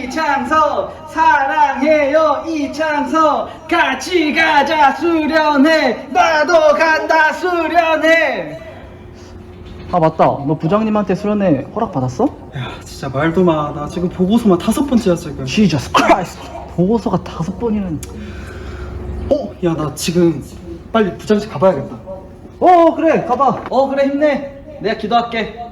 이창서 사랑해요 이창서 같이 가자 수련회 나도 간다 수련회. 아 맞다, 너 부장님한테 수련회 허락 받았어? 야 진짜 말도 마. 나 지금 보고서만 5번째야 지금. Jesus Christ, 보고서가 5번이면. 야 나 지금 빨리 부장실 가봐야겠다. 그래 가봐. 그래 힘내. 내가 기도할게.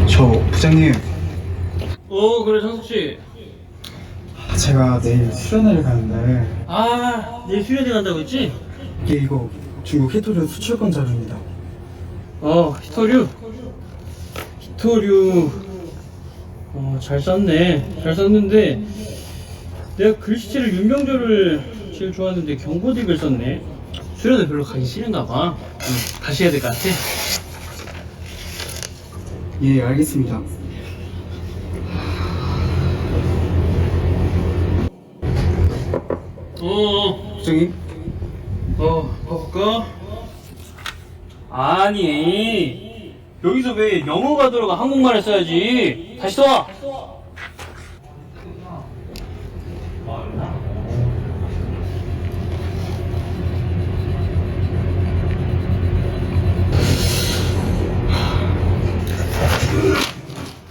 저 부장님, 그래 창숙씨. 제가 내일 수련회를 가는데 내일 수련회 간다고 했지? 이거 중국 히토류 수출권 자료입니다. 히토류. 잘 썼네. 잘 썼는데 내가 글씨체를 윤병조를 제일 좋아하는데 경고딕을 썼네. 수련회 별로 가기 싫은가 봐. 다시 해야 될 것 같아. 예 알겠습니다. 부장님, 바꿀까? 아니, 여기서 왜 영어가 들어가 한국말을 써야지. 다시 써와.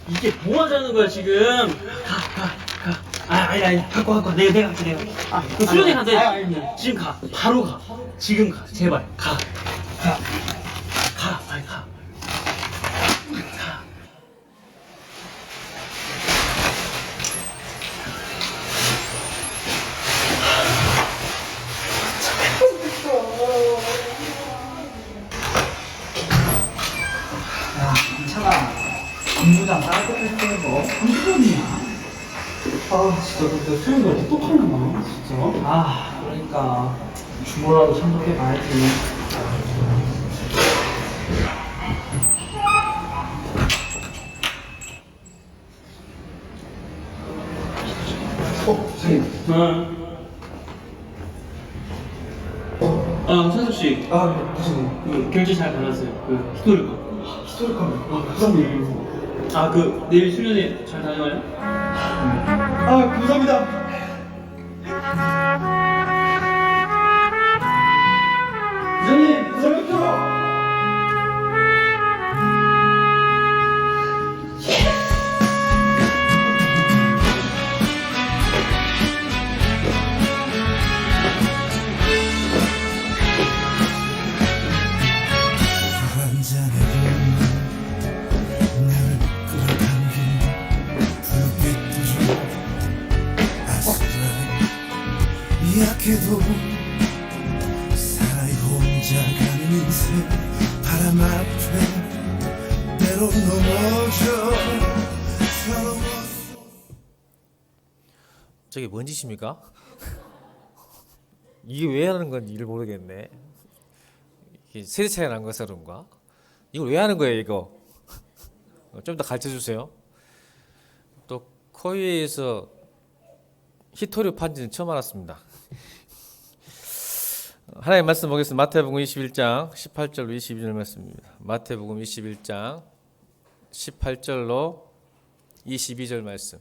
이게 뭐 하자는 거야 지금? 아니 갖고 내가 할게. 그 수련회 간다. 지금 가. 바로 가. 지금 가. 제발 가. 빨리 가. 괜찮아. 공부장 따뜻할 때뭐 한두 번이야. 진짜 근데 수련회 왜 똑똑하냐 진짜. 그러니까 주모라도 참석해봐야지. 부장님. 찬수씨. 부장님. 그 결제 잘 받았어요. 그 히토리 거. 히토리카면 부장님. 내일 수련회 잘 다녀와요? 감사합니다. 부장님, 저녁요. 약해도 사랑이 혼자 가는 인생 바람 앞에 때론 넘어져 서러워. 저게 뭔 짓입니까? 이게 왜 하는 건지를 모르겠네. 이게 세대 차이가 난 거서 그런가? 이걸 왜 하는 거예요 이거? 좀 더 가르쳐 주세요. 또 코웨이에서 히토류 판지는 처음 알았습니다. 하나님 말씀 보겠습니다. 마태복음 21장 18절로 22절 말씀입니다. 마태복음 21장 18절로 22절 말씀.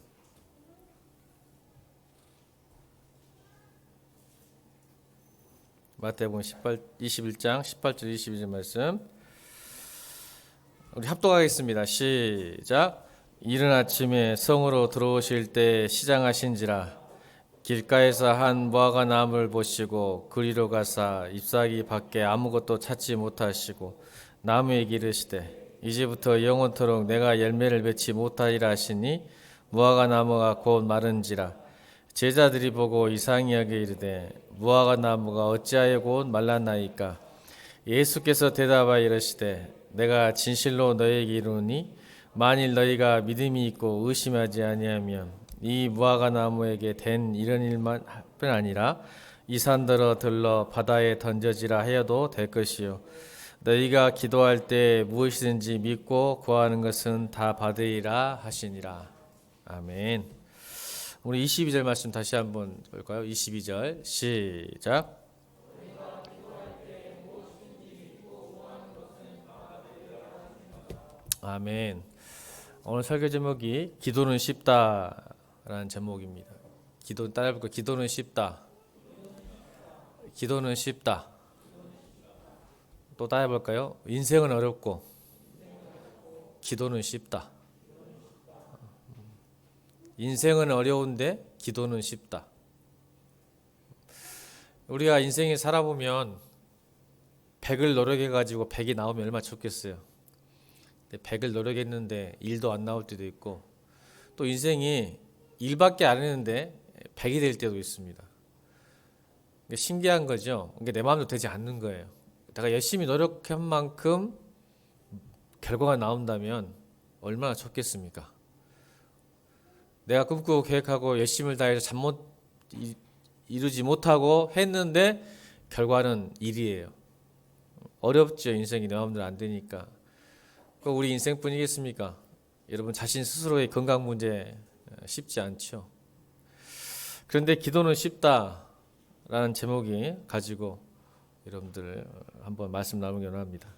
마태복음 21장 18절 22절 말씀. 우리 합독하겠습니다. 시작. 이른 아침에 성으로 들어오실 때 시장하신지라 길가에서 한 무화과 나무를 보시고 그리로 가사 잎사귀 밖에 아무것도 찾지 못하시고 나무에게 이르시되 이제부터 영원토록 내가 열매를 맺지 못하리라 하시니 무화과 나무가 곧 마른지라. 제자들이 보고 이상히 여겨 이르되 무화과 나무가 어찌하여 곧 말랐나이까. 예수께서 대답하여 이르시되 내가 진실로 너희에게 이르노니 만일 너희가 믿음이 있고 의심하지 아니하면 이 무화과 나무에게 된 이런 일만 뿐 아니라 이 산더러 들러 바다에 던져지라 하여도 될 것이요 너희가 기도할 때 무엇이든지 믿고 구하는 것은 다 받으리라 하시니라. 아멘. 우리 22절 말씀 다시 한번 볼까요? 22절 시작. 아멘. 오늘 설교 제목이 기도는 쉽다라는 제목입니다. 따라해볼까요? 기도는 쉽다. 기도는 쉽다. 또 따라해볼까요? 인생은 어렵고 기도는 쉽다. 인생은 어려운데 기도는 쉽다. 우리가 인생에 살아보면 100을 노력해가지고 100이 나오면 얼마나 좋겠어요. 100을 노력했는데 1도 안 나올 때도 있고 또 인생이 1밖에 안 했는데 100이 될 때도 있습니다. 신기한 거죠. 내 마음대로 되지 않는 거예요. 내가 열심히 노력한 만큼 결과가 나온다면 얼마나 좋겠습니까? 내가 꿈꾸고 계획하고 열심을 다해서 잠못 이루지 못하고 했는데 결과는 1이에요. 어렵죠. 인생이 내 마음대로 안 되니까. 꼭 우리 인생뿐이겠습니까? 여러분 자신 스스로의 건강 문제 쉽지 않죠. 그런데 기도는 쉽다라는 제목이 가지고 여러분들 한번 말씀 나누기 원합니다.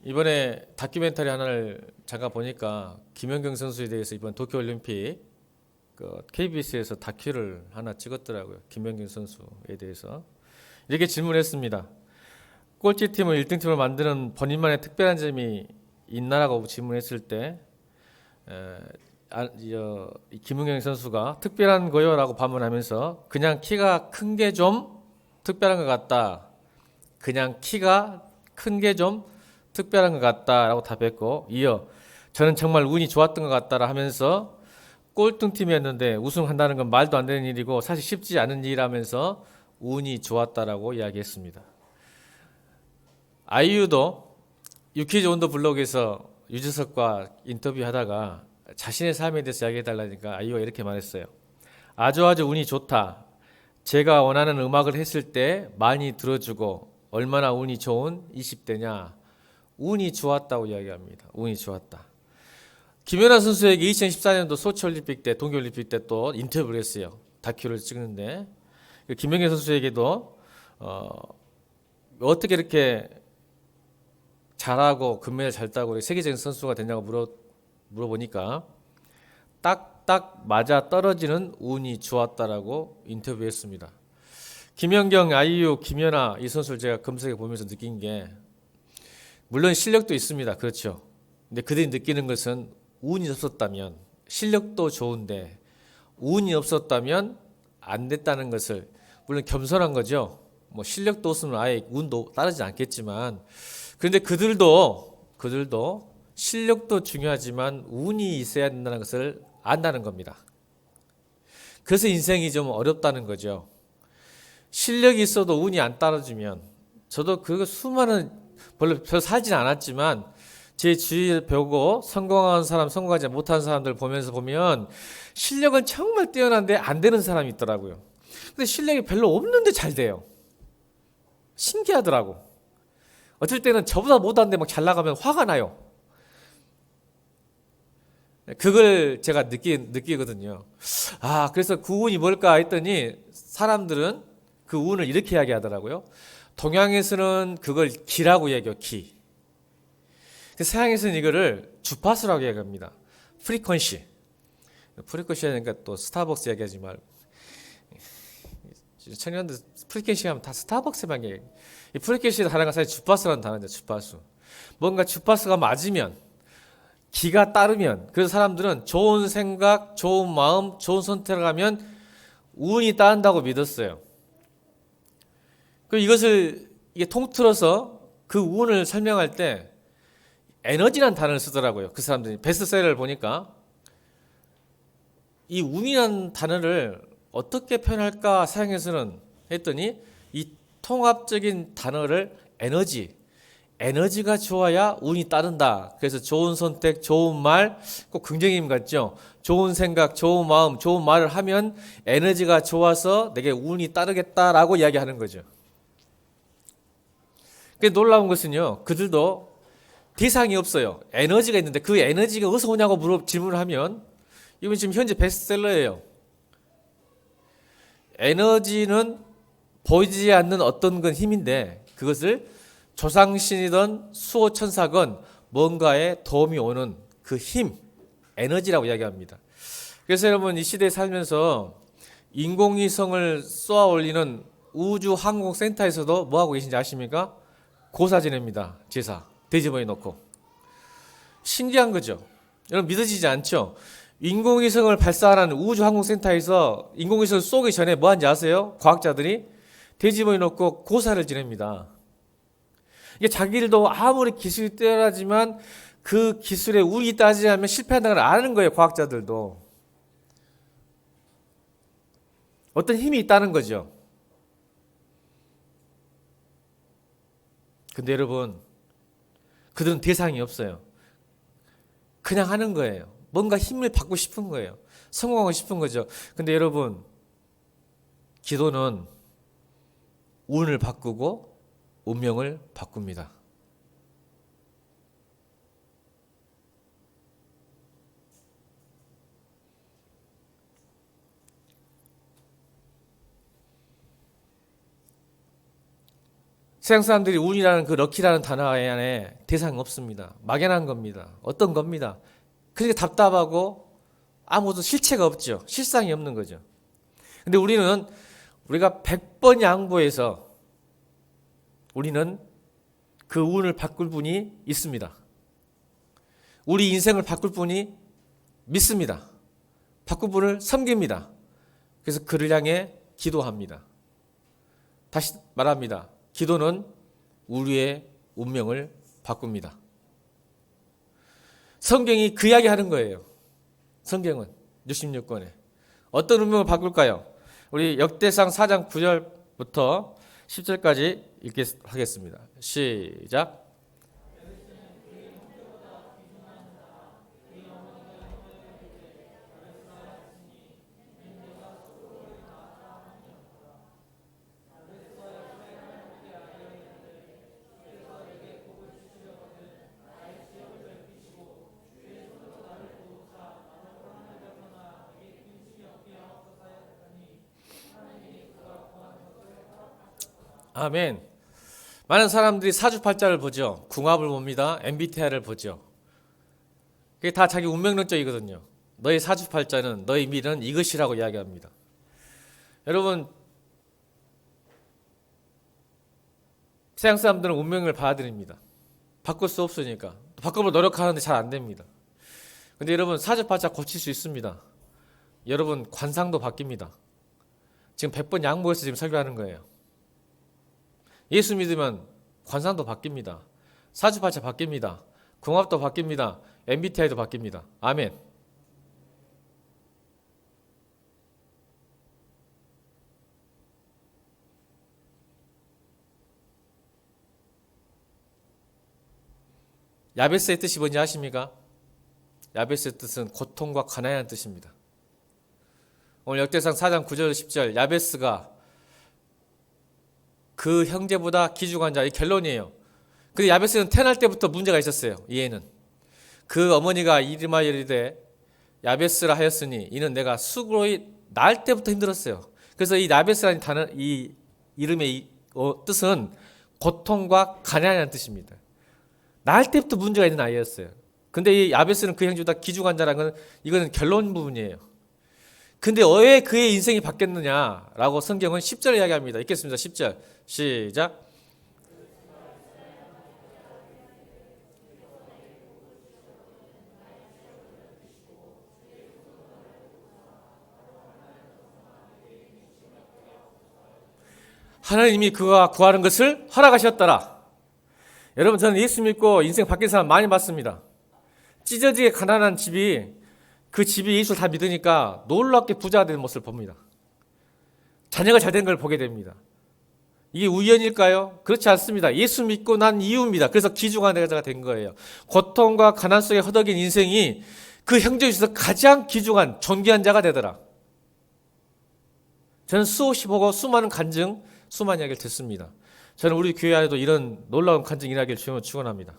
이번에 다큐멘터리 하나를 잠깐 보니까 김연경 선수에 대해서 이번 도쿄올림픽 KBS에서 다큐를 하나 찍었더라고요. 김연경 선수에 대해서 이렇게 질문했습니다. 꼴찌팀을 1등팀을 만드는 본인만의 특별한 점이 있나라고 질문했을 때 김은경 선수가 특별한 거요라고 반문하면서 그냥 키가 큰 게 좀 특별한 것 같다. 그냥 키가 큰 게 좀 특별한 것 같다라고 답했고 이어 저는 정말 운이 좋았던 것 같다라 하면서 꼴등팀이었는데 우승한다는 건 말도 안 되는 일이고 사실 쉽지 않은 일이라면서 운이 좋았다라고 이야기했습니다. 아이유도 유키즈 온더 블록에서 유재석과 인터뷰하다가 자신의 삶에 대해서 이야기해달라니까 아이유가 이렇게 말했어요. 아주 운이 좋다. 제가 원하는 음악을 했을 때 많이 들어주고 얼마나 운이 좋은 20대냐. 운이 좋았다고 이야기합니다. 운이 좋았다. 김연아 선수에게 2014년도 소치올림픽 때 동계올림픽 때 또 인터뷰를 했어요. 다큐를 찍는데 김연경 선수에게도 어떻게 이렇게 잘하고 금메달 잘 따고 세계적인 선수가 됐냐고 물어보니까 딱딱 맞아 떨어지는 운이 좋았다라고 인터뷰했습니다. 김연경, 아이유, 김연아 이 선수를 제가 검색해 보면서 느낀 게 물론 실력도 있습니다. 그렇죠. 근데 그들이 느끼는 것은 운이 없었다면 실력도 좋은데 운이 없었다면 안 됐다는 것을 물론 겸손한 거죠. 뭐 실력도 없으면 아예 운도 따르지 않겠지만 그런데 그들도 실력도 중요하지만 운이 있어야 된다는 것을 안다는 겁니다. 그래서 인생이 좀 어렵다는 거죠. 실력이 있어도 운이 안 따라주면 저도 그 수많은 별로 살진 않았지만 제 주위를 보고 성공한 사람, 성공하지 못한 사람들 보면서 보면 실력은 정말 뛰어난데 안 되는 사람이 있더라고요. 근데 실력이 별로 없는데 잘 돼요. 신기하더라고. 어쩔 때는 저보다 못하는데 막 잘 나가면 화가 나요. 그걸 제가 느끼거든요. 그래서 그 운이 뭘까 했더니 사람들은 그 운을 이렇게 이야기하더라고요. 동양에서는 그걸 기라고 얘기해요. 기. 서양에서는 이거를 주파수라고 얘기합니다. 프리퀀시. 프리퀀시 하니까 또 스타벅스 얘기하지 말고. 청년들 프리퀀시 하면 다 스타벅스만 얘기해요. 이 프리퀀시 단어가 사실 주파수라는 단어죠. 주파수. 뭔가 주파수가 맞으면 기가 따르면 그래서 사람들은 좋은 생각, 좋은 마음, 좋은 선택을 하면 운이 따른다고 믿었어요. 이게 통틀어서 그 운을 설명할 때 에너지라는 단어를 쓰더라고요. 그 사람들이 베스트셀러를 보니까 이 운이라는 단어를 어떻게 표현할까 사용해서는 했더니 이 통합적인 단어를 에너지가 좋아야 운이 따른다. 그래서 좋은 선택, 좋은 말, 꼭 긍정임 같죠? 좋은 생각, 좋은 마음, 좋은 말을 하면 에너지가 좋아서 내게 운이 따르겠다라고 이야기하는 거죠. 놀라운 것은요, 그들도 대상이 없어요. 에너지가 있는데 그 에너지가 어디서 오냐고 질문을 하면 이건 지금 현재 베스트셀러예요. 에너지는 보이지 않는 어떤 건 힘인데 그것을 조상신이든 수호천사건 뭔가에 도움이 오는 그 힘, 에너지라고 이야기합니다. 그래서 여러분 이 시대에 살면서 인공위성을 쏘아 올리는 우주항공센터에서도 뭐하고 계신지 아십니까? 고사 지냅니다. 제사. 돼지머리 놓고. 신기한 거죠. 여러분 믿어지지 않죠? 인공위성을 발사하는 우주항공센터에서 인공위성을 쏘기 전에 뭐 하는지 아세요? 과학자들이 돼지머리 놓고 고사를 지냅니다. 이게 자기들도 아무리 기술이 뛰어나지만 그 기술에 운이 따지지 않으면 실패한다는 걸 아는 거예요. 과학자들도. 어떤 힘이 있다는 거죠. 근데 여러분, 그들은 대상이 없어요. 그냥 하는 거예요. 뭔가 힘을 받고 싶은 거예요. 성공하고 싶은 거죠. 근데 여러분, 기도는 운을 바꾸고 운명을 바꿉니다. 세상 사람들이 운이라는 그 럭키라는 단어 안에 대상이 없습니다. 막연한 겁니다. 어떤 겁니다. 그러니까 답답하고 아무도 실체가 없죠. 실상이 없는 거죠. 근데 우리가 100번 양보해서 우리는 그 운을 바꿀 분이 있습니다. 우리 인생을 바꿀 분이 믿습니다. 바꿀 분을 섬깁니다. 그래서 그를 향해 기도합니다. 다시 말합니다. 기도는 우리의 운명을 바꿉니다. 성경이 그 이야기 하는 거예요. 성경은 66권에. 어떤 운명을 바꿀까요? 우리 역대상 4장 9절부터 10절까지 읽겠습니다. 시작. 아멘. 많은 사람들이 사주팔자를 보죠. 궁합을 봅니다. MBTI를 보죠. 그게 다 자기 운명론적이거든요. 너의 사주팔자는, 너의 미래는 이것이라고 이야기합니다. 여러분, 세상 사람들은 운명을 받아들입니다. 바꿀 수 없으니까. 바꾸려고 노력하는데 잘 안 됩니다. 근데 여러분, 사주팔자 고칠 수 있습니다. 여러분, 관상도 바뀝니다. 지금 100번 양보해서 지금 설교하는 거예요. 예수 믿으면 관상도 바뀝니다. 사주팔자 바뀝니다. 궁합도 바뀝니다. MBTI도 바뀝니다. 아멘. 야베스의 뜻이 뭔지 아십니까? 야베스의 뜻은 고통과 가난이라는 뜻입니다. 오늘 역대상 4장 9절 10절 야베스가 그 형제보다 기죽은 자, 이 결론이에요. 근데 야베스는 태어날 때부터 문제가 있었어요. 이 애는. 그 어머니가 이름하여 이르되 야베스라 하였으니 이는 내가 수고로이 날 때부터 힘들었어요. 그래서 이 야베스라는 단어, 이 이름의 뜻은 고통과 가난이라는 뜻입니다. 날 때부터 문제가 있는 아이였어요. 근데 이 야베스는 그 형제보다 기죽은 자라는 건 이거는 결론 부분이에요. 근데 왜 그의 인생이 바뀌었느냐라고 성경은 10절 이야기합니다. 읽겠습니다. 10절 시작. 하나님이 그가 구하는 것을 허락하셨더라. 여러분, 저는 예수 믿고 인생 바뀐 사람 많이 봤습니다. 찢어지게 가난한 집이, 그 집이 예수를 다 믿으니까 놀랍게 부자가 되는 모습을 봅니다. 자녀가 잘 된 걸 보게 됩니다. 이게 우연일까요? 그렇지 않습니다. 예수 믿고 난 이유입니다. 그래서 기중한 자가 된 거예요. 고통과 가난 속에 허덕인 인생이 그 형제 중에서 가장 귀중한 존귀한 자가 되더라. 저는 수없이 보고 수많은 간증, 수많은 이야기를 듣습니다. 저는 우리 교회 안에도 이런 놀라운 간증 이야기를 주님으로 축원합니다.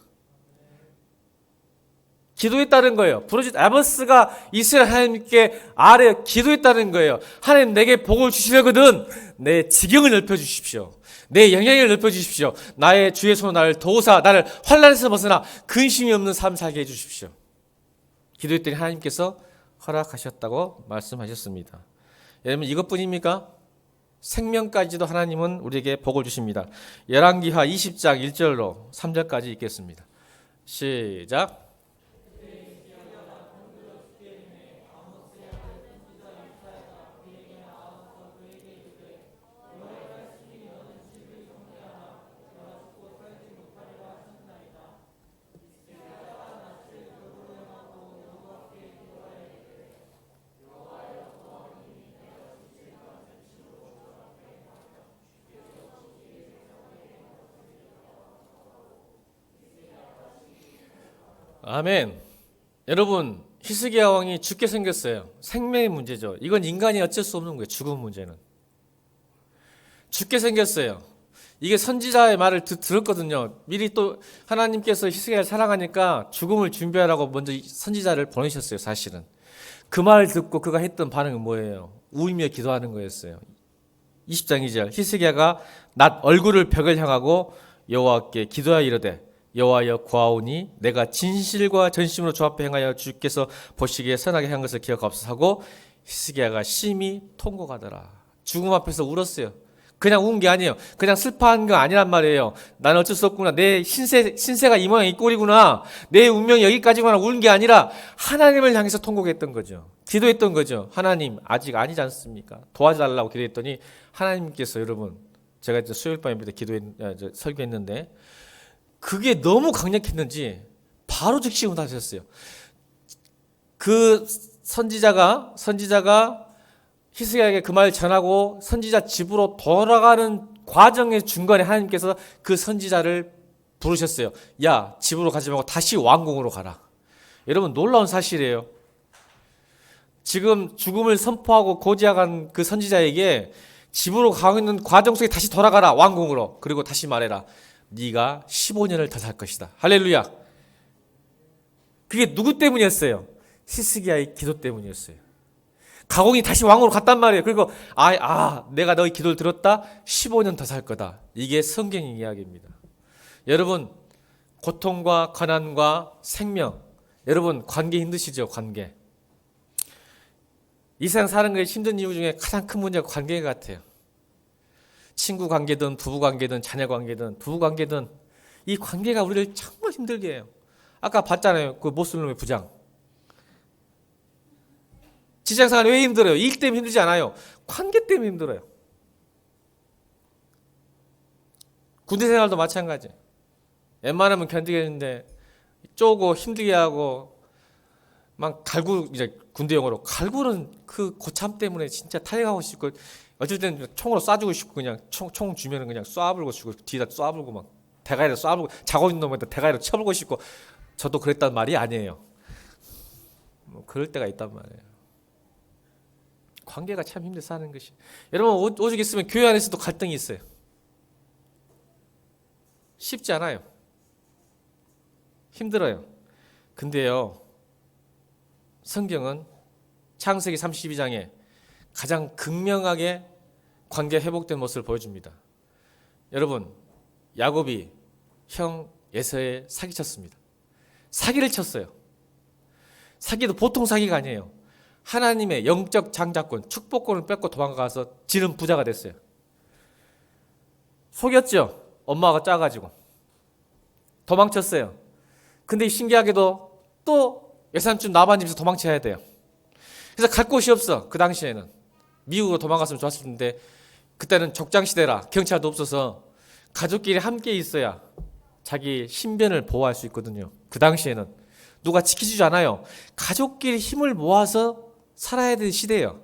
기도했다는 거예요. 부르짖 아버스가 이스라엘 하나님께 아래 기도했다는 거예요. 하나님 내게 복을 주시려거든 내 지경을 넓혀주십시오. 내 영향을 넓혀주십시오. 나의 주의 손으로 나를 도우사 나를 환난에서 벗어나 근심이 없는 삶 살게 해주십시오. 기도했더니 하나님께서 허락하셨다고 말씀하셨습니다. 여러분 이것뿐입니까? 생명까지도 하나님은 우리에게 복을 주십니다. 열왕기하 20장 1절로 3절까지 읽겠습니다. 시작. 아멘. 여러분 히스기야 왕이 죽게 생겼어요. 생명의 문제죠. 이건 인간이 어쩔 수 없는 거예요. 죽음 문제는. 죽게 생겼어요. 이게 선지자의 말을 들었거든요. 미리 또 하나님께서 히스기야를 사랑하니까 죽음을 준비하라고 먼저 선지자를 보내셨어요. 사실은. 그 말을 듣고 그가 했던 반응은 뭐예요? 울며 기도하는 거였어요. 20장 2절 히스기야가 낮 얼굴을 벽을 향하고 여호와께 기도하여 이르되 여호와여 구하오니 내가 진실과 전심으로 조합해 행하여 주께서 보시기에 선하게 한 것을 기억하옵소서 하고 히스기야가 심히 통곡하더라. 죽음 앞에서 울었어요. 그냥 운 게 아니에요. 그냥 슬퍼한 거 아니란 말이에요. 나는 어쩔 수 없구나. 내 신세가 이 모양 이 꼴이구나. 내 운명이 여기까지구나. 우는 게 아니라 하나님을 향해서 통곡했던 거죠. 기도했던 거죠. 하나님 아직 아니지 않습니까? 도와달라고 기도했더니 하나님께서 여러분 제가 이제 수요일 밤에 설교했는데 그게 너무 강력했는지 바로 즉시 응답하셨어요. 그 선지자가 히스기야에게 그 말을 전하고 선지자 집으로 돌아가는 과정의 중간에 하나님께서 그 선지자를 부르셨어요. 야, 집으로 가지 말고 다시 왕궁으로 가라. 여러분 놀라운 사실이에요. 지금 죽음을 선포하고 고지하간 그 선지자에게 집으로 가고 있는 과정 속에 다시 돌아가라. 왕궁으로. 그리고 다시 말해라. 네가 15년을 더 살 것이다. 할렐루야. 그게 누구 때문이었어요? 히스기야의 기도 때문이었어요. 가공이 다시 왕으로 갔단 말이에요. 그리고 내가 너희 기도를 들었다. 15년 더 살 거다. 이게 성경의 이야기입니다. 여러분 고통과 가난과 생명, 여러분 관계 힘드시죠? 관계. 이 세상 사는 게 힘든 이유 중에 가장 큰 문제가 관계 같아요. 친구 관계든 부부 관계든 자녀 관계든 부부 관계든 이 관계가 우리를 정말 힘들게 해요. 아까 봤잖아요. 그 못쓸 놈의 부장. 직장생활 왜 힘들어요? 일 때문에 힘들지 않아요. 관계 때문에 힘들어요. 군대 생활도 마찬가지. 웬만하면 견디겠는데 쪼고 힘들게 하고 막 갈구, 이제 군대 용어로 갈구는 그 고참 때문에 진짜 탈영하고 싶고 어쩔 때는 총으로 쏴주고 싶고 그냥 총 주면은 그냥 쏴불고 싶고 뒤에다 쏴불고 막 대가리로 쏴불고 자고 있는 놈한테 대가리로 쳐불고 싶고 저도 그랬단 말이 아니에요. 뭐 그럴 때가 있단 말이에요. 관계가 참 힘들어 하는 것이. 여러분 오죽 있으면 교회 안에서도 갈등이 있어요. 쉽지 않아요. 힘들어요. 근데요 성경은 창세기 32장에 가장 극명하게 관계 회복된 모습을 보여줍니다. 여러분 야곱이 형 에서에 사기쳤습니다. 사기를 쳤어요. 사기도 보통 사기가 아니에요. 하나님의 영적 장자권, 축복권을 뺏고 도망가서 지는 부자가 됐어요. 속였죠. 엄마가 짜가지고 도망쳤어요. 근데 신기하게도 또 외삼촌 라반 집에서 도망쳐야 돼요. 그래서 갈 곳이 없어. 그 당시에는 미국으로 도망갔으면 좋았을 텐데 그때는 적장시대라 경찰도 없어서 가족끼리 함께 있어야 자기 신변을 보호할 수 있거든요. 그 당시에는 누가 지켜주지 않아요. 가족끼리 힘을 모아서 살아야 되는 시대예요.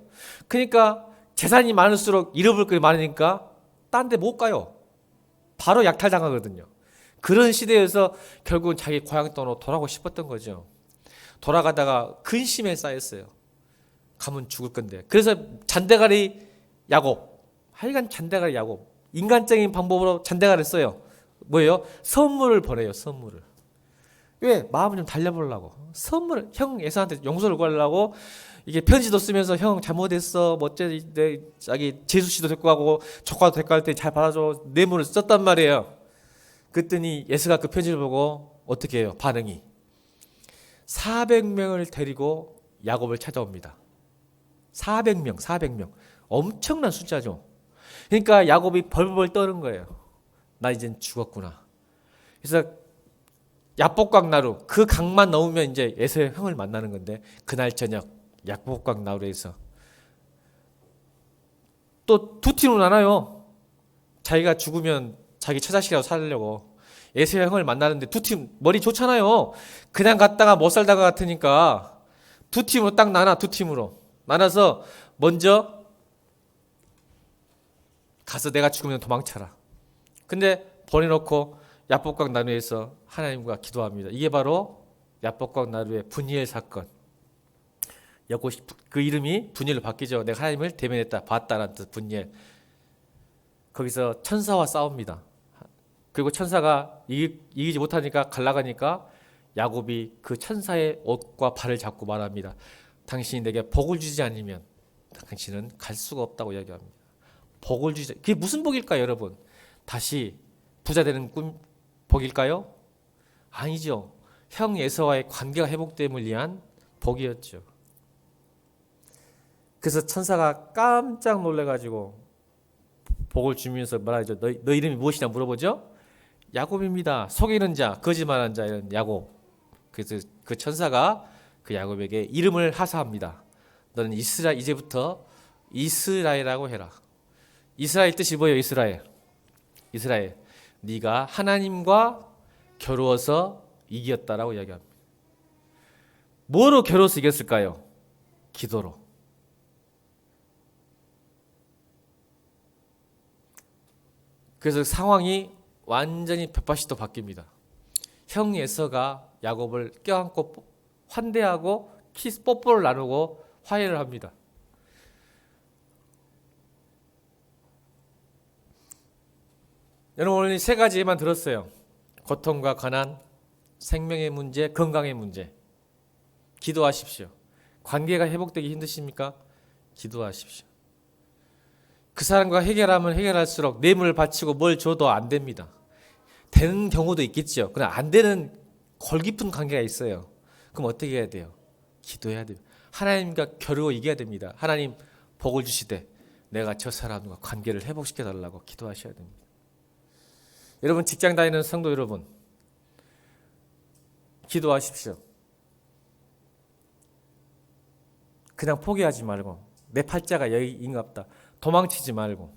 그러니까 재산이 많을수록 잃어볼 게 많으니까 딴 데 못 가요. 바로 약탈당하거든요. 그런 시대에서 결국은 자기 고향 땅으로 돌아가고 싶었던 거죠. 돌아가다가 근심에 쌓였어요. 가면 죽을 건데. 그래서 잔대가리 야곱, 하여간 잔대가리 야곱, 인간적인 방법으로 잔대가리를 써요. 뭐예요? 선물을 보내요. 선물을. 왜? 마음을 좀 달래보려고. 선물, 형 에서한테 용서를 구하려고 이게 편지도 쓰면서 형 잘못했어. 뭐 어째 내 자기 재수 씨도 데리고 가고 조카도 데리고 갈 때 잘 받아줘. 뇌물을 썼단 말이에요. 그랬더니 에서가 그 편지를 보고 어떻게 해요? 반응이 400명을 데리고 야곱을 찾아옵니다. 400명. 엄청난 숫자죠. 그러니까 야곱이 벌벌 떠는 거예요. 나 이젠 죽었구나. 그래서 야복강 나루, 그 강만 넘으면 이제 에서의 형을 만나는 건데, 그날 저녁 야복강 나루에서 또 두 팀으로 나눠요. 자기가 죽으면 자기 처자식이라고 살려고 에서의 형을 만나는데 두 팀 머리 좋잖아요. 그냥 갔다가 못 살다가 같으니까 두 팀으로 딱 나눠. 두 팀으로 나눠서 먼저 가서 내가 죽으면 도망쳐라. 근데 보내놓고 야복강 나루에서 하나님과 기도합니다. 이게 바로 야복강 나루의 분이엘 사건. 그 이름이 분이엘로 바뀌죠. 내가 하나님을 대면했다, 봤다라는 뜻. 분이엘. 거기서 천사와 싸웁니다. 그리고 천사가 이기지 못하니까 갈라가니까 야곱이 그 천사의 옷과 발을 잡고 말합니다. 당신이 내게 복을 주지 않으면 당신은 갈 수가 없다고 이야기합니다. 복을 주지. 그게 무슨 복일까요, 여러분? 다시 부자 되는 복일까요? 아니죠. 형 에서와의 관계가 회복됨을 위한 복이었죠. 그래서 천사가 깜짝 놀래가지고 복을 주면서 말하죠. 너 이름이 무엇이냐 물어보죠. 야곱입니다. 속이는 자, 거짓말하는 자, 이런 야곱. 그래서 그 천사가 그 야곱에게 이름을 하사합니다. 너는 이제부터 이스라엘이라고 해라. 이스라엘 뜻이 뭐예요? 이스라엘. 네가 하나님과 겨루어서 이겼다라고 이야기합니다. 뭐로 겨루어서 이겼을까요? 기도로. 그래서 상황이 완전히 180도 바뀝니다. 형 에서가 야곱을 껴안고 환대하고 키스 뽀뽀를 나누고 화해를 합니다. 여러분 오늘 세 가지만 들었어요. 고통과 가난, 생명의 문제, 건강의 문제. 기도하십시오. 관계가 회복되기 힘드십니까? 기도하십시오. 그 사람과 해결하면 해결할수록 뇌물을 바치고 뭘 줘도 안 됩니다. 되는 경우도 있겠죠. 그러나 안 되는 골깊은 관계가 있어요. 그럼 어떻게 해야 돼요? 기도해야 돼요. 하나님과 겨루어 이겨야 됩니다. 하나님 복을 주시되 내가 저 사람과 관계를 회복시켜 달라고 기도하셔야 됩니다. 여러분 직장 다니는 성도 여러분, 기도하십시오. 그냥 포기하지 말고 내 팔자가 여기인갑다. 도망치지 말고.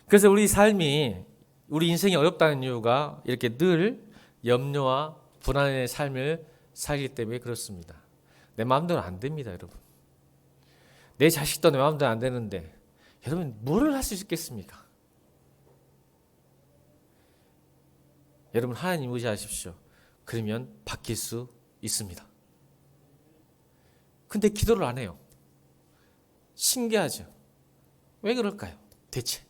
그래서 우리 삶이, 우리 인생이 어렵다는 이유가 이렇게 늘 염려와 불안의 삶을 살기 때문에 그렇습니다. 내 마음대로 안 됩니다, 여러분. 내 자식도 내 마음대로 안 되는데 여러분 뭐를 할 수 있겠습니까? 여러분 하나님 의지하십시오. 그러면 바뀔 수 있습니다. 근데 기도를 안 해요. 신기하죠? 왜 그럴까요? 대체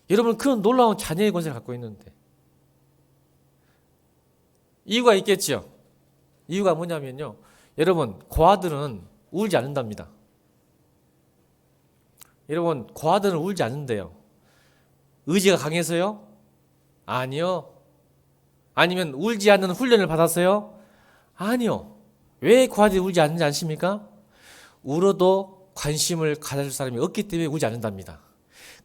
여러분 그런 놀라운 자녀의 권세를 갖고 있는데 이유가 있겠죠. 이유가 뭐냐면요, 여러분 고아들은 울지 않는답니다. 여러분 고아들은 울지 않는데요. 의지가 강해서요? 아니요. 아니면 울지 않는 훈련을 받았어요? 아니요. 왜 고아들이 울지 않는지 아십니까? 울어도 관심을 가져줄 사람이 없기 때문에 울지 않는답니다.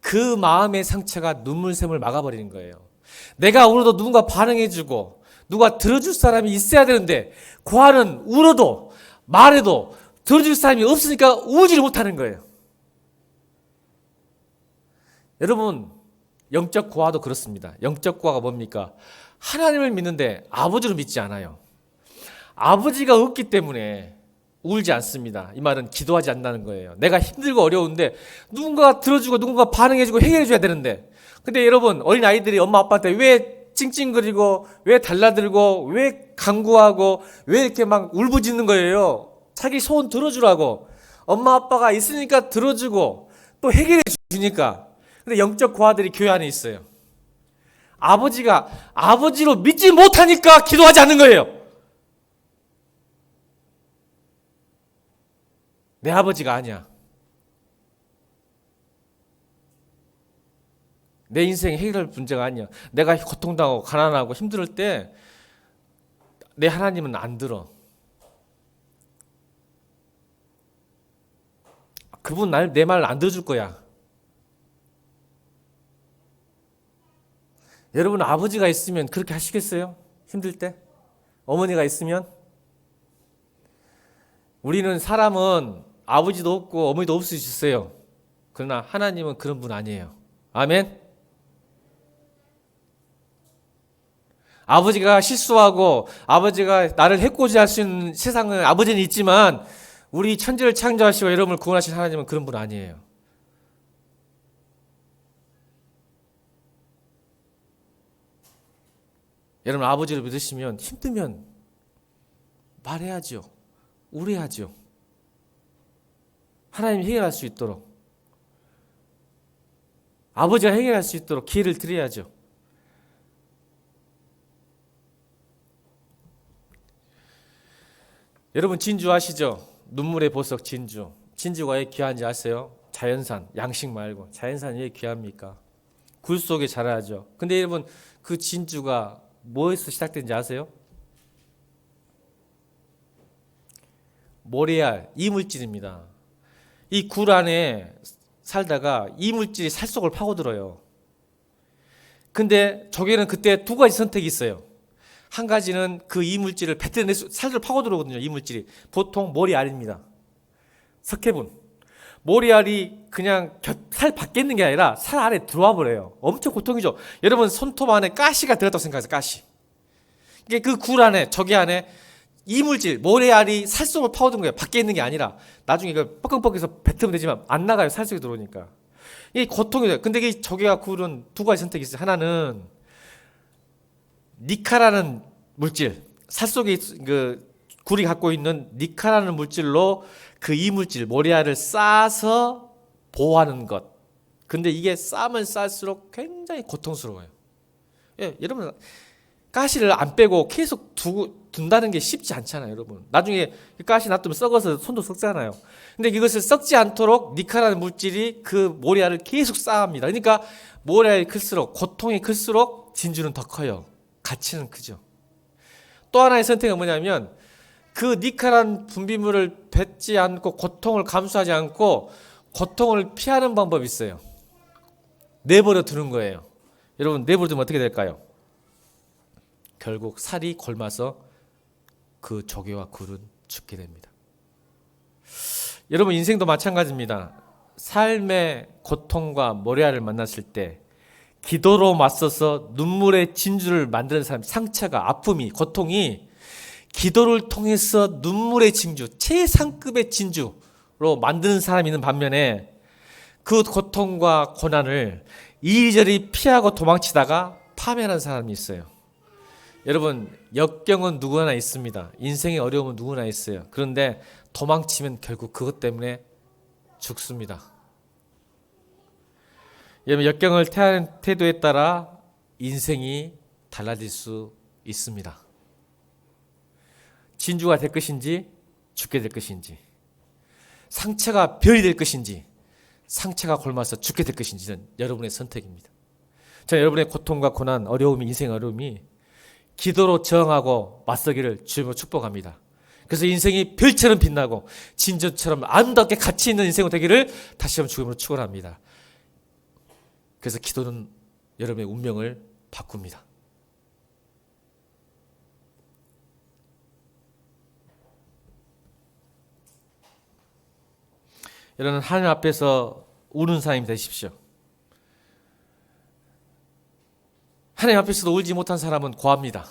그 마음의 상처가 눈물샘을 막아버리는 거예요. 내가 울어도 누군가 반응해주고 누가 들어줄 사람이 있어야 되는데 고아는 울어도 말해도 들어줄 사람이 없으니까 울지를 못하는 거예요. 여러분 영적 고아도 그렇습니다. 영적 고아가 뭡니까? 하나님을 믿는데 아버지를 믿지 않아요. 아버지가 없기 때문에 울지 않습니다. 이 말은 기도하지 않는다는 거예요. 내가 힘들고 어려운데 누군가 들어주고 누군가 반응해주고 해결해줘야 되는데 근데 여러분, 어린아이들이 엄마 아빠한테 왜 찡찡거리고 왜 달라들고 왜 간구하고 왜 이렇게 막 울부짖는 거예요? 자기 소원 들어주라고. 엄마 아빠가 있으니까 들어주고 또 해결해 주니까. 근데 영적 고아들이 교회 안에 있어요. 아버지가 아버지로 믿지 못하니까 기도하지 않는 거예요. 내 아버지가 아니야. 내 인생에 해결할 문제가 아니야. 내가 고통당하고 가난하고 힘들 때 내 하나님은 안 들어. 그분 내 말 안 들어줄 거야. 여러분, 아버지가 있으면 그렇게 하시겠어요? 힘들 때? 어머니가 있으면? 우리는 사람은 아버지도 없고 어머니도 없을 수 있어요. 그러나 하나님은 그런 분 아니에요. 아멘? 아버지가 실수하고 아버지가 나를 해코지할 수 있는 세상은 아버지는 있지만 우리 천지를 창조하시고 여러분을 구원하신 하나님은 그런 분 아니에요. 여러분, 아버지를 믿으시면 힘들면 말해야죠. 울어야죠. 하나님이 해결할 수 있도록, 아버지가 해결할 수 있도록 기회를 드려야죠. 여러분, 진주 아시죠? 눈물의 보석 진주. 진주가 왜 귀한지 아세요? 자연산, 양식 말고. 자연산이 왜 귀합니까? 굴 속에 자라죠. 근데 여러분, 그 진주가 뭐에서 시작된지 아세요? 모래알, 이물질입니다. 이 굴 안에 살다가 이물질이 살 속을 파고들어요. 근데 조개는 그때 두 가지 선택이 있어요. 한 가지는 그 이물질을 뱉어내 살을 파고들어오거든요. 이물질이 보통 모래알입니다. 석회분, 모래알이 그냥 살 밖에 있는 게 아니라 살 안에 들어와 버려요. 엄청 고통이죠. 여러분, 손톱 안에 가시가 들었다고 생각하세요. 가시. 이게 그 굴 안에, 조개 안에 이물질, 모래알이 살 속을 파고든 거예요. 밖에 있는 게 아니라. 나중에 이걸 뻐끔뻐끔해서 뱉으면 되지만 안 나가요. 살 속에 들어오니까. 이게 고통이 돼요. 근데 이 조개와 굴은 두 가지 선택이 있어요. 하나는 니카라는 물질, 살 속에 그 굴이 갖고 있는 니카라는 물질로 그 이물질, 모래알을 싸서 보호하는 것. 근데 이게 싸면 쌀수록 굉장히 고통스러워요. 예, 여러분, 가시를 안 빼고 계속 둔다는 게 쉽지 않잖아요, 여러분. 나중에 가시 놔두면 썩어서 손도 썩잖아요. 근데 이것을 썩지 않도록 니카라는 물질이 그 모래알을 계속 쌓아합니다. 그러니까 모래알이 클수록, 고통이 클수록 진주는 더 커요. 가치는 크죠. 또 하나의 선택은 뭐냐면 그 니카란 분비물을 뱉지 않고 고통을 감수하지 않고 고통을 피하는 방법이 있어요. 내버려 두는 거예요. 여러분, 내버려 두면 어떻게 될까요? 결국 살이 골마서 그 조개와 굴은 죽게 됩니다. 여러분, 인생도 마찬가지입니다. 삶의 고통과 모래알을 만났을 때 기도로 맞서서 눈물의 진주를 만드는 사람, 상처가, 아픔이, 고통이 기도를 통해서 눈물의 진주, 최상급의 진주로 만드는 사람이 있는 반면에 그 고통과 고난을 이리저리 피하고 도망치다가 파멸하는 사람이 있어요. 여러분, 역경은 누구나 있습니다. 인생의 어려움은 누구나 있어요. 그런데 도망치면 결국 그것 때문에 죽습니다. 여러분, 역경을 태하는 태도에 따라 인생이 달라질 수 있습니다. 진주가 될 것인지 죽게 될 것인지, 상처가 별이 될 것인지 상처가 골마서 죽게 될 것인지는 여러분의 선택입니다. 저는 여러분의 고통과 고난, 어려움이, 인생의 어려움이 기도로 저항하고 맞서기를 주님으로 축복합니다. 그래서 인생이 별처럼 빛나고 진주처럼 아름답게 가치 있는 인생이 되기를 다시 한번 주님으로 축원합니다. 그래서 기도는 여러분의 운명을 바꿉니다. 여러분, 하나님 앞에서 우는 사람이 되십시오. 하나님 앞에서도 울지 못한 사람은 고합니다.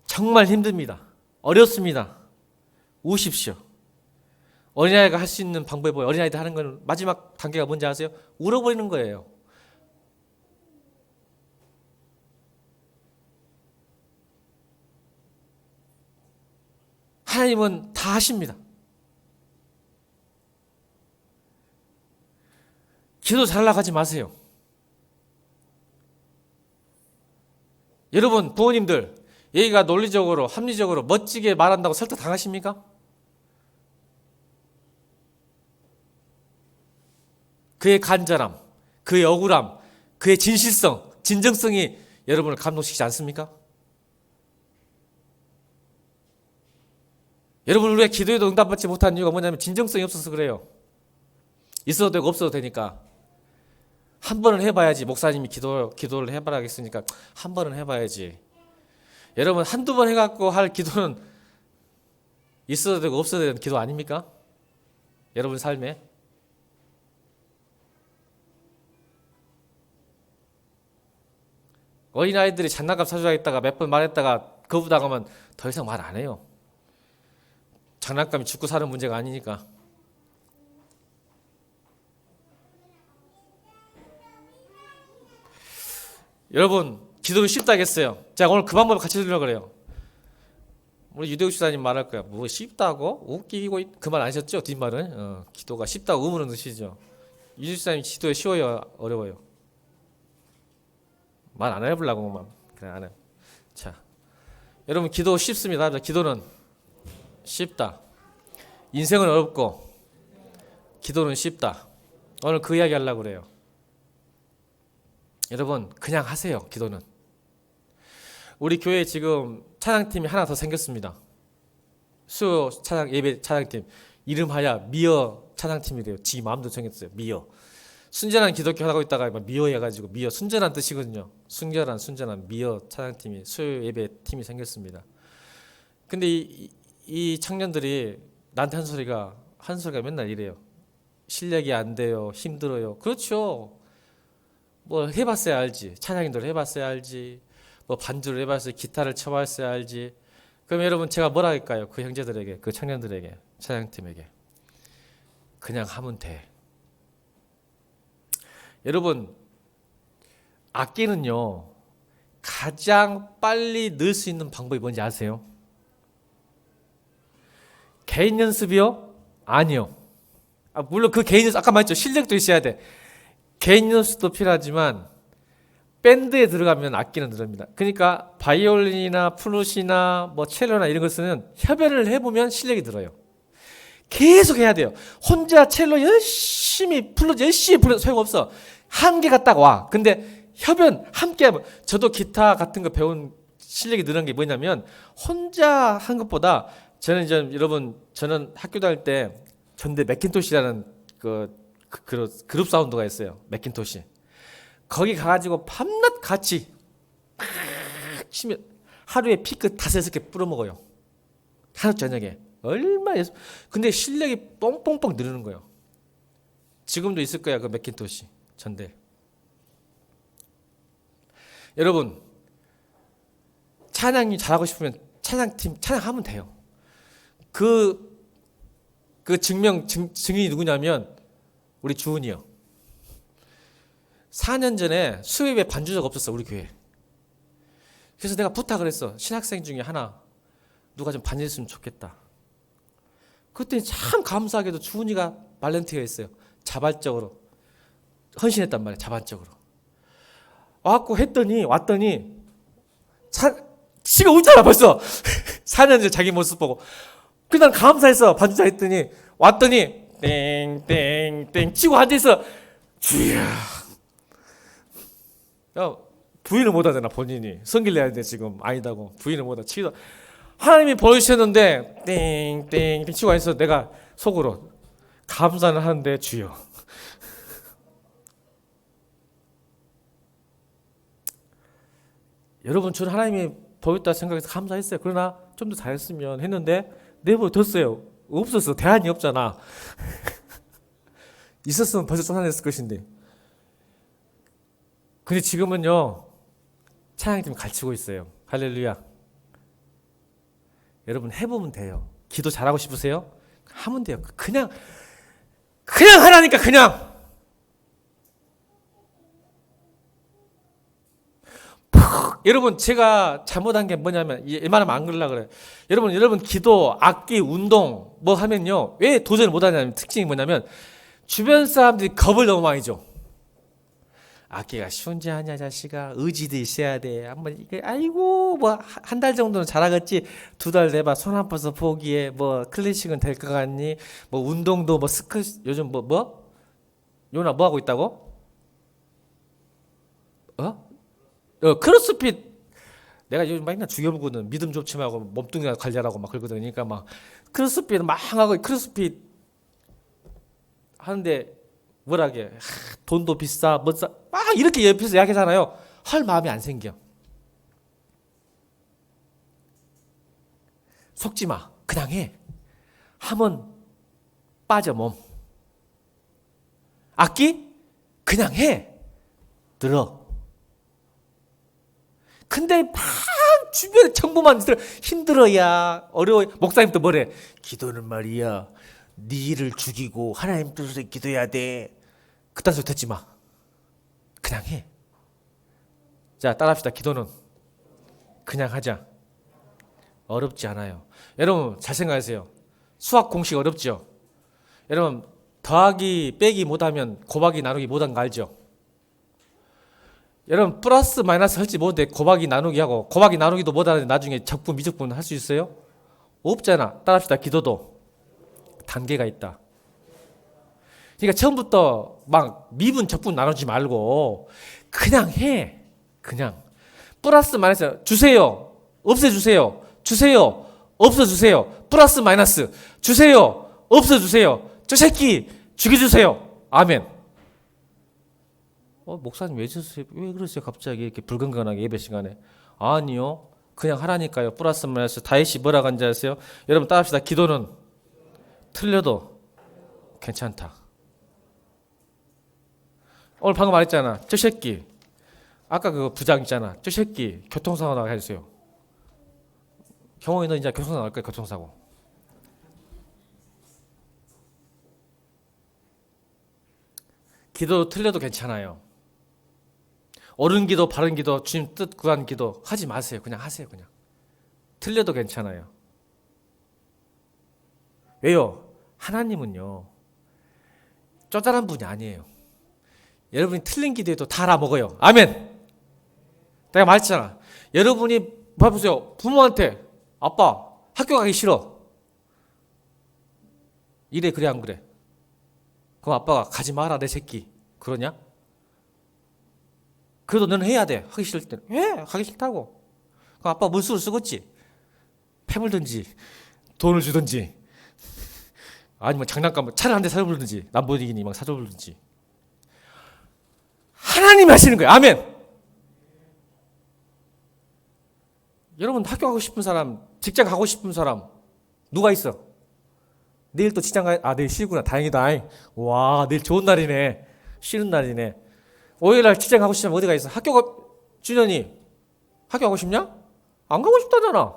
정말 힘듭니다. 어렵습니다. 우십시오. 어린아이가 할 수 있는 방법이 뭐예요? 어린아이들 하는 건 마지막 단계가 뭔지 아세요? 울어버리는 거예요. 하나님은 다 하십니다. 기도 잘하려고 하지 마세요. 여러분 부모님들 얘가 논리적으로 합리적으로 멋지게 말한다고 설득 당하십니까? 그의 간절함, 그의 억울함, 그의 진실성, 진정성이 여러분을 감동시키지 않습니까? 여러분 우리가 기도해도 응답받지 못한 이유가 뭐냐면 진정성이 없어서 그래요. 있어도 되고 없어도 되니까. 한 번은 해봐야지. 목사님이 기도를 해봐라 했으니까 한 번은 해봐야지. 여러분 한두 번 해갖고 할 기도는 있어도 되고 없어도 되는 기도 아닙니까? 여러분 삶에. 어린아이들이 장난감 사주겠다가 몇 번 말했다가 거부당하면 더 이상 말 안 해요. 장난감이 죽고 사는 문제가 아니니까. 여러분 기도는 쉽다겠어요. 제가 오늘 그 방법을 같이 들으려고 그래요. 우리 유대욱 집사님 말할 거야. 뭐 쉽다고? 웃기고 그 말 아셨죠? 뒷말은 기도가 쉽다고 의문을 넣으시죠. 유대욱 집사님 기도에 쉬워요? 어려워요? 말 안 해보려고만 그냥 안 해요. 자, 여러분 기도 쉽습니다. 기도는 쉽다. 인생은 어렵고 기도는 쉽다. 오늘 그 이야기 하려고 그래요. 여러분 그냥 하세요. 기도는. 우리 교회에 지금 찬양팀이 하나 더 생겼습니다. 수요 찬양 예배 찬양팀 이름하여 미어 찬양팀이래요. 지 마음대로 정했어요. 미어. 순전한 기독교 하고 있다가 미어 해가지고 미어 순전한 뜻이거든요. 순전한 미어 찬양팀이 수요 예배 팀이 생겼습니다. 근데 이 청년들이 나한테 한 소리가 맨날 이래요. 실력이 안 돼요. 힘들어요. 그렇죠. 뭐 해봤어야 알지. 찬양인들 해봤어야 알지. 뭐 반주를 해봤어야 기타를 쳐봤어야 알지. 그럼 여러분 제가 뭐라 할까요? 그 형제들에게, 그 청년들에게, 찬양팀에게 그냥 하면 돼. 여러분 악기는요 가장 빨리 늘 수 있는 방법이 뭔지 아세요? 개인 연습이요? 아니요. 물론 그 개인 연습 아까 말했죠. 실력도 있어야 돼. 개인 연습도 필요하지만 밴드에 들어가면 악기는 늘어납니다. 그러니까 바이올린이나 플룻이나 뭐 첼로나 이런 것은 협연을 해보면 실력이 늘어요. 계속 해야 돼요. 혼자 첼로 열심히 플룻 열심히 불러도 소용없어. 한계가 딱 와. 근데 협연 함께 하면 저도 기타 같은 거 배운 실력이 늘은 게 뭐냐면 혼자 한 것보다 저는 이제 여러분 저는 학교 다닐 때 전대 맥킨토시라는 그룹 사운드가 있어요. 맥킨토시. 거기 가가지고 밤낮 같이 치면 하루에 피크 5-6개 뿌려먹어요. 하루 저녁에. 얼마나 근데 실력이 뽕뽕뽕 늘는 거예요. 지금도 있을 거야. 그 맥킨토시 전대. 여러분 찬양이 잘하고 싶으면 찬양팀 찬양하면 돼요. 그 증인이 누구냐면 우리 주은이요. 4년 전에 수요일에 반주자가 없었어. 우리 교회. 그래서 내가 부탁을 했어. 신학생 중에 하나 누가 좀 반주했으면 좋겠다. 그때 참 감사하게도 주은이가 발렌티가 있어요. 자발적으로 헌신했단 말이에요. 자발적으로 왔더니 집에 울잖아 벌써. 4년 전 자기 모습 보고. 그래서 난 감사했어. 반주자 했더니 왔더니 땡땡땡 치고 앉아있어. 주야. 야, 부인을 못하잖아. 본인이 성길 내야 돼. 지금 아니다고 부인을 못하. 치다 하나님이 보여주셨는데 땡땡 치고 앉아서 내가 속으로 감사는 하는데 주여. 여러분 저는 하나님이 보였다 생각해서 감사했어요. 그러나 좀 더 잘했으면 했는데 내버려뒀어요. 없었어. 대안이 없잖아. 있었으면 벌써 쫓아냈을 것인데. 근데 지금은요 찬양팀 가르치고 있어요. 할렐루야. 여러분 해보면 돼요. 기도 잘하고 싶으세요? 하면 돼요. 그냥 하라니까. 그냥 여러분 제가 잘못한 게 뭐냐면 웬만하면 안 그러려고 그래요. 여러분 기도, 악기, 운동 뭐 하면요. 왜 도전을 못하냐면 특징이 뭐냐면 주변 사람들이 겁을 너무 많이 줘. 악기가 쉬운지 아냐 자식아. 의지도 있어야 돼. 한번 이게 아이고 뭐 한 달 정도는 잘하겠지. 2달 내봐 손 아파서 포기해. 뭐 클래식은 될 것 같니? 뭐 운동도 뭐 요즘 뭐? 요나 뭐 하고 있다고? 크로스핏 내가 요즘 맨날 죽여보거든. 믿음 좋지 말고 몸뚱이나 관리하라고 막 그러거든. 그러니까 막 크로스핏 막 하고 크로스핏 하는데 뭐라게 돈도 비싸 막 이렇게 옆에서 이야기하잖아요. 할 마음이 안 생겨. 속지 마. 그냥 해. 하면 빠져 몸. 악기? 그냥 해. 들어. 근데 막 주변에 정보만 들어. 힘들어야 어려워. 목사님 또 뭐래? 기도는 말이야. 네 일을 죽이고 하나님 뜻으로 기도해야 돼. 그딴 소리 듣지 마. 그냥 해. 자, 따라합시다. 기도는 그냥 하자. 어렵지 않아요. 여러분 잘 생각하세요. 수학 공식 어렵죠? 여러분 더하기 빼기 못하면 곱하기 나누기 못한 거 알죠? 여러분 플러스 마이너스 할지 못해 곱하기 나누기 하고 곱하기 나누기도 못하는데 나중에 적분 미적분 할 수 있어요? 없잖아. 따라합시다. 기도도 단계가 있다. 그러니까 처음부터 막 미분 적분 나누지 말고 그냥 해. 그냥 플러스 마이너스 주세요. 없애주세요. 주세요. 없어주세요. 플러스 마이너스 주세요. 없어주세요. 저 새끼 죽여주세요. 아멘. 목사님 왜 그러세요? 갑자기 이렇게 불건강하게 예배 시간에. 아니요. 그냥 하라니까요. 플러스 마이너스. 다윗이 뭐라고 한지 아세요? 여러분 따라합시다. 기도는 틀려도 괜찮다. 오늘 방금 말했잖아. 저 새끼. 아까 그 부장 있잖아. 저 새끼 교통사고 나게 해주세요. 경호이 너 이제 교통사고 날 거야. 교통사고. 기도 틀려도 괜찮아요. 옳은 기도, 바른 기도, 주님 뜻 구한 기도 하지 마세요. 그냥 하세요. 그냥. 틀려도 괜찮아요. 왜요? 하나님은요. 쪼잔한 분이 아니에요. 여러분이 틀린 기도해도 다 알아먹어요. 아멘. 내가 말했잖아. 여러분이 봐보세요. 부모한테 아빠 학교 가기 싫어. 이래 그래 안 그래? 그럼 아빠가 가지 마라 내 새끼. 그러냐? 그래도 너는 해야 돼. 하기 싫을 때는. 왜? 하기 싫다고. 그럼 아빠 물수를 쓰겠지. 패물든지 돈을 주든지 아니면 장난감 차를 한 대 사줘버리든지 람보르기니 막 사줘버리든지. 하나님이 하시는 거예요. 아멘. 여러분 학교 가고 싶은 사람, 직장 가고 싶은 사람 누가 있어? 내일 또 직장 가? 내일 쉬구나. 다행이다. 와, 내일 좋은 날이네. 쉬는 날이네. 5일날 직장 가고 싶으면 어디가 있어? 준현이 학교 가고 싶냐? 안 가고 싶다잖아.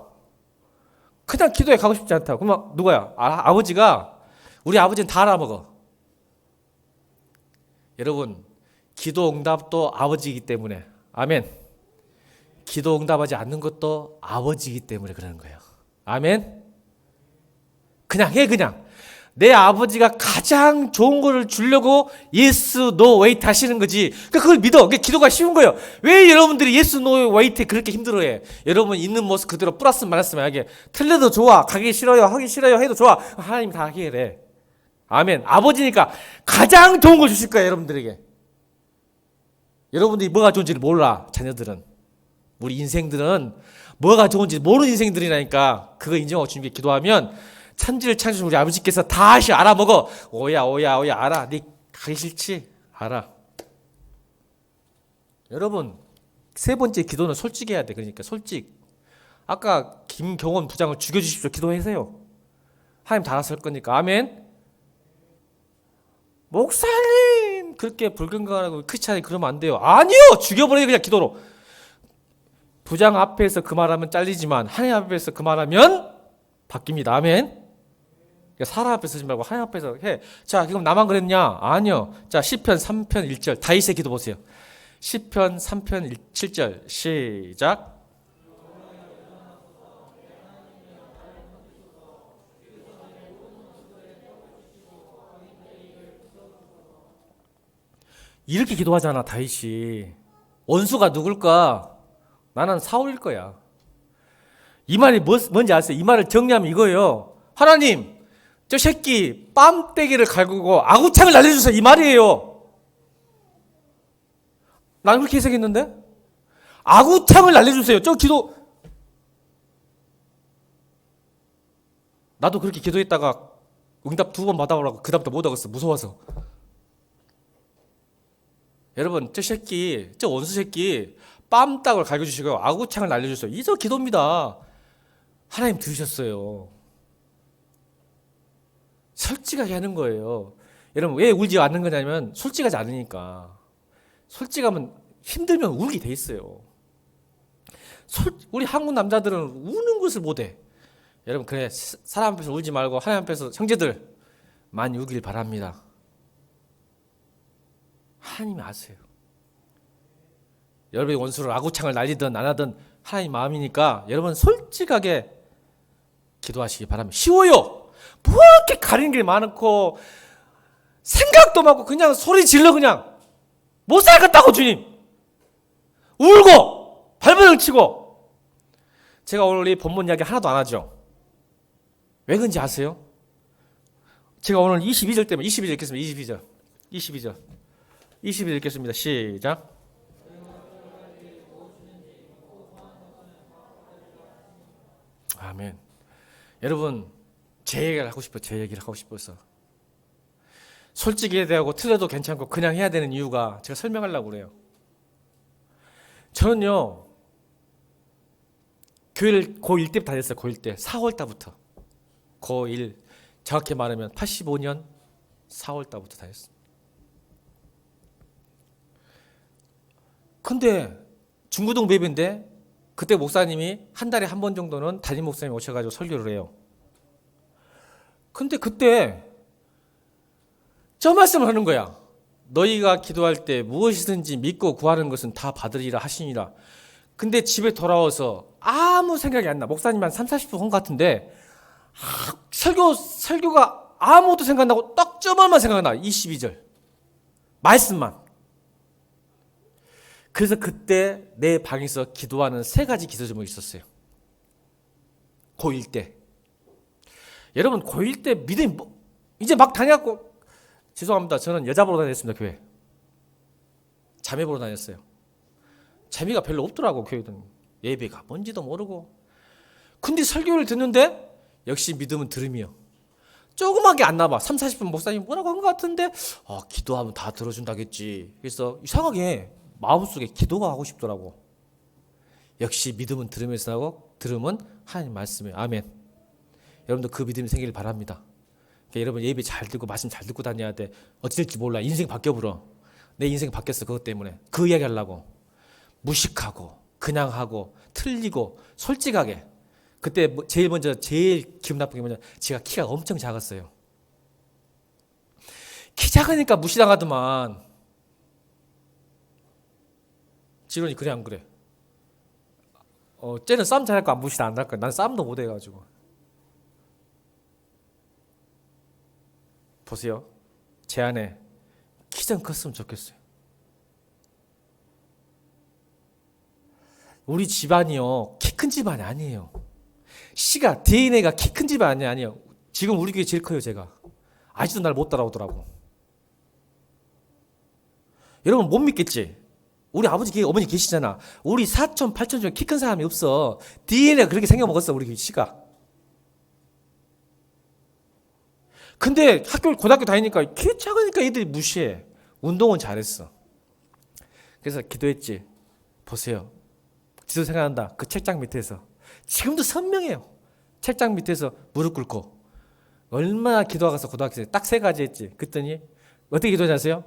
그냥 기도에 가고 싶지 않다. 그러면 누가야? 아버지가. 우리 아버지는 다 알아먹어. 여러분 기도 응답도 아버지이기 때문에. 아멘. 기도 응답하지 않는 것도 아버지이기 때문에 그러는 거예요. 아멘. 그냥 해. 그냥 내 아버지가 가장 좋은 거를 주려고 예스 노 웨이트 하시는 거지. 그러니까 그걸 믿어. 그게 기도가 쉬운 거예요. 왜 여러분들이 예스 노 웨이트 그렇게 힘들어해? 여러분 있는 모습 그대로 플러스 마이너스만 하게. 틀려도 좋아. 가기 싫어요. 하기 싫어요. 해도 좋아. 하나님 다 하게 해. 아멘. 아버지니까 가장 좋은 걸 주실 거예요. 여러분들에게. 여러분들이 뭐가 좋은지를 몰라. 자녀들은. 우리 인생들은 뭐가 좋은지 모르는 인생들이라니까. 그거 인정하고 주님께 기도하면 천지를 창조하신 우리 아버지께서 다시 알아먹어. 오야 알아. 네 가기 싫지? 알아. 여러분 3번째 기도는 솔직해야 돼. 그러니까 솔직. 아까 김경원 부장을 죽여주십시오. 기도하세요. 하나님 다 알아서 할 거니까. 아멘. 목사님 그렇게 불건강하고 크리스찬이 그러면 안 돼요. 아니요. 죽여버려요. 그냥 기도로. 부장 앞에서 그 말하면 잘리지만 하나님 앞에서 그 말하면 바뀝니다. 아멘. 그러니까 사람 앞에서 하지 말고 하나님 앞에서 해. 자, 그럼 나만 그랬냐? 아니요. 자, 시편 3편 1절 다윗의 기도 보세요. 시편 3편 7절 시작. 이렇게 기도하잖아 다윗이. 원수가 누굴까? 나는 사울일 거야. 이 말이 뭔지 아세요? 이 말을 정리하면 이거예요. 하나님, 저 새끼 뺨때기를 갈구고 아구창을 날려주세요, 이 말이에요. 난 그렇게 해석했는데? 아구창을 날려주세요. 저 기도. 나도 그렇게 기도했다가 응답 2번 받아오라고 그 다음부터 못 하겠어, 무서워서. 여러분, 저 원수 새끼 뺨딱을 갈겨주시고 아구창을 날려주세요. 이저 기도입니다. 하나님 들으셨어요. 솔직하게 하는 거예요. 여러분, 왜 울지 않는 거냐면 솔직하지 않으니까. 솔직하면 힘들면 울게 돼 있어요. 우리 한국 남자들은 우는 것을 못해. 여러분, 그래, 사람 앞에서 울지 말고 하나님 앞에서 형제들 많이 울길 바랍니다. 하나님이 아세요. 여러분이 원수를 아구창을 날리든 안 하든 하나님 마음이니까 여러분 솔직하게 기도하시기 바랍니다. 쉬워요. 뭐 이렇게 가리는 게 많고 생각도 많고 그냥 소리 질러 그냥 못 살겠다고 주님. 울고 발버둥 치고. 제가 오늘 이 본문 이야기 하나도 안 하죠. 왜 그런지 아세요? 제가 오늘 22절 때문에 22절 읽겠습니다. 22절 읽겠습니다. 시작. 아멘. 여러분, 제 얘기를 하고 싶어서. 솔직히 해야 되고 틀려도 괜찮고 그냥 해야 되는 이유가 제가 설명하려고 그래요. 저는요, 교회를 고1 때부터 다녔어요. 고1 때 4월 달부터. 고1, 정확히 말하면 85년 4월 달부터 다녔어요. 근데 중고등 베이비인데 그때 목사님이 한 달에 한 번 정도는 담임 목사님이 오셔가지고 설교를 해요. 근데 그때 저 말씀을 하는 거야. 너희가 기도할 때 무엇이든지 믿고 구하는 것은 다 받으리라 하시니라. 근데 집에 돌아와서 아무 생각이 안 나. 목사님 한 30-40분 한 것 같은데 설교가 아무것도 생각 안 나고 딱 저 말만 생각나. 22절 말씀만. 그래서 그때 내 방에서 기도하는 3가지 기도 제목이 있었어요. 고1 때. 여러분, 고1 때 믿음이 이제 막 다녔고, 죄송합니다. 저는 여자 보러 다녔습니다, 교회. 자매 보러 다녔어요. 재미가 별로 없더라고, 교회는. 예배가 뭔지도 모르고. 근데 설교를 듣는데 역시 믿음은 들음이요. 조그맣게 안 나와. 30-40분 목사님 뭐라고 한 것 같은데 기도하면 다 들어준다겠지. 그래서 이상하게 마음속에 기도가 하고 싶더라고. 역시 믿음은 들으면서 하고 들음은 하나님 말씀이에요. 아멘. 여러분도 그 믿음이 생기길 바랍니다. 그러니까 여러분 예배 잘 듣고 말씀 잘 듣고 다녀야 돼. 어찌 될지 몰라. 인생 바뀌어버려. 내 인생이 바뀌었어. 그것 때문에. 그 이야기 하려고. 무식하고 그냥 하고 틀리고 솔직하게. 그때 제일 기분 나쁜 게 뭐냐. 제가 키가 엄청 작았어요. 키 작으니까 무시당하더만. 지론이 그래 안 그래? 쟤는 싸움 잘할까 안 무시 안 할까? 난 싸움도 못 해가지고. 보세요. 제 안에 키 좀 컸으면 좋겠어요. 우리 집안이요 키 큰 집안이 아니에요. DNA가 키 큰 집안이 아니에요. 지금 우리 교회 제일 커요 제가. 아직도 날 못 따라오더라고. 여러분 못 믿겠지? 우리 아버지, 어머니 계시잖아. 우리 사촌, 팔촌 중에 키 큰 사람이 없어. DNA가 그렇게 생겨먹었어, 우리 씨가. 근데 고등학교 다니니까 키 작으니까 애들이 무시해. 운동은 잘했어. 그래서 기도했지. 보세요. 지도 생각난다. 그 책장 밑에서. 지금도 선명해요. 책장 밑에서 무릎 꿇고. 얼마나 기도하고서 고등학교 때 딱 3가지 했지. 그랬더니 어떻게 기도하지 아세요?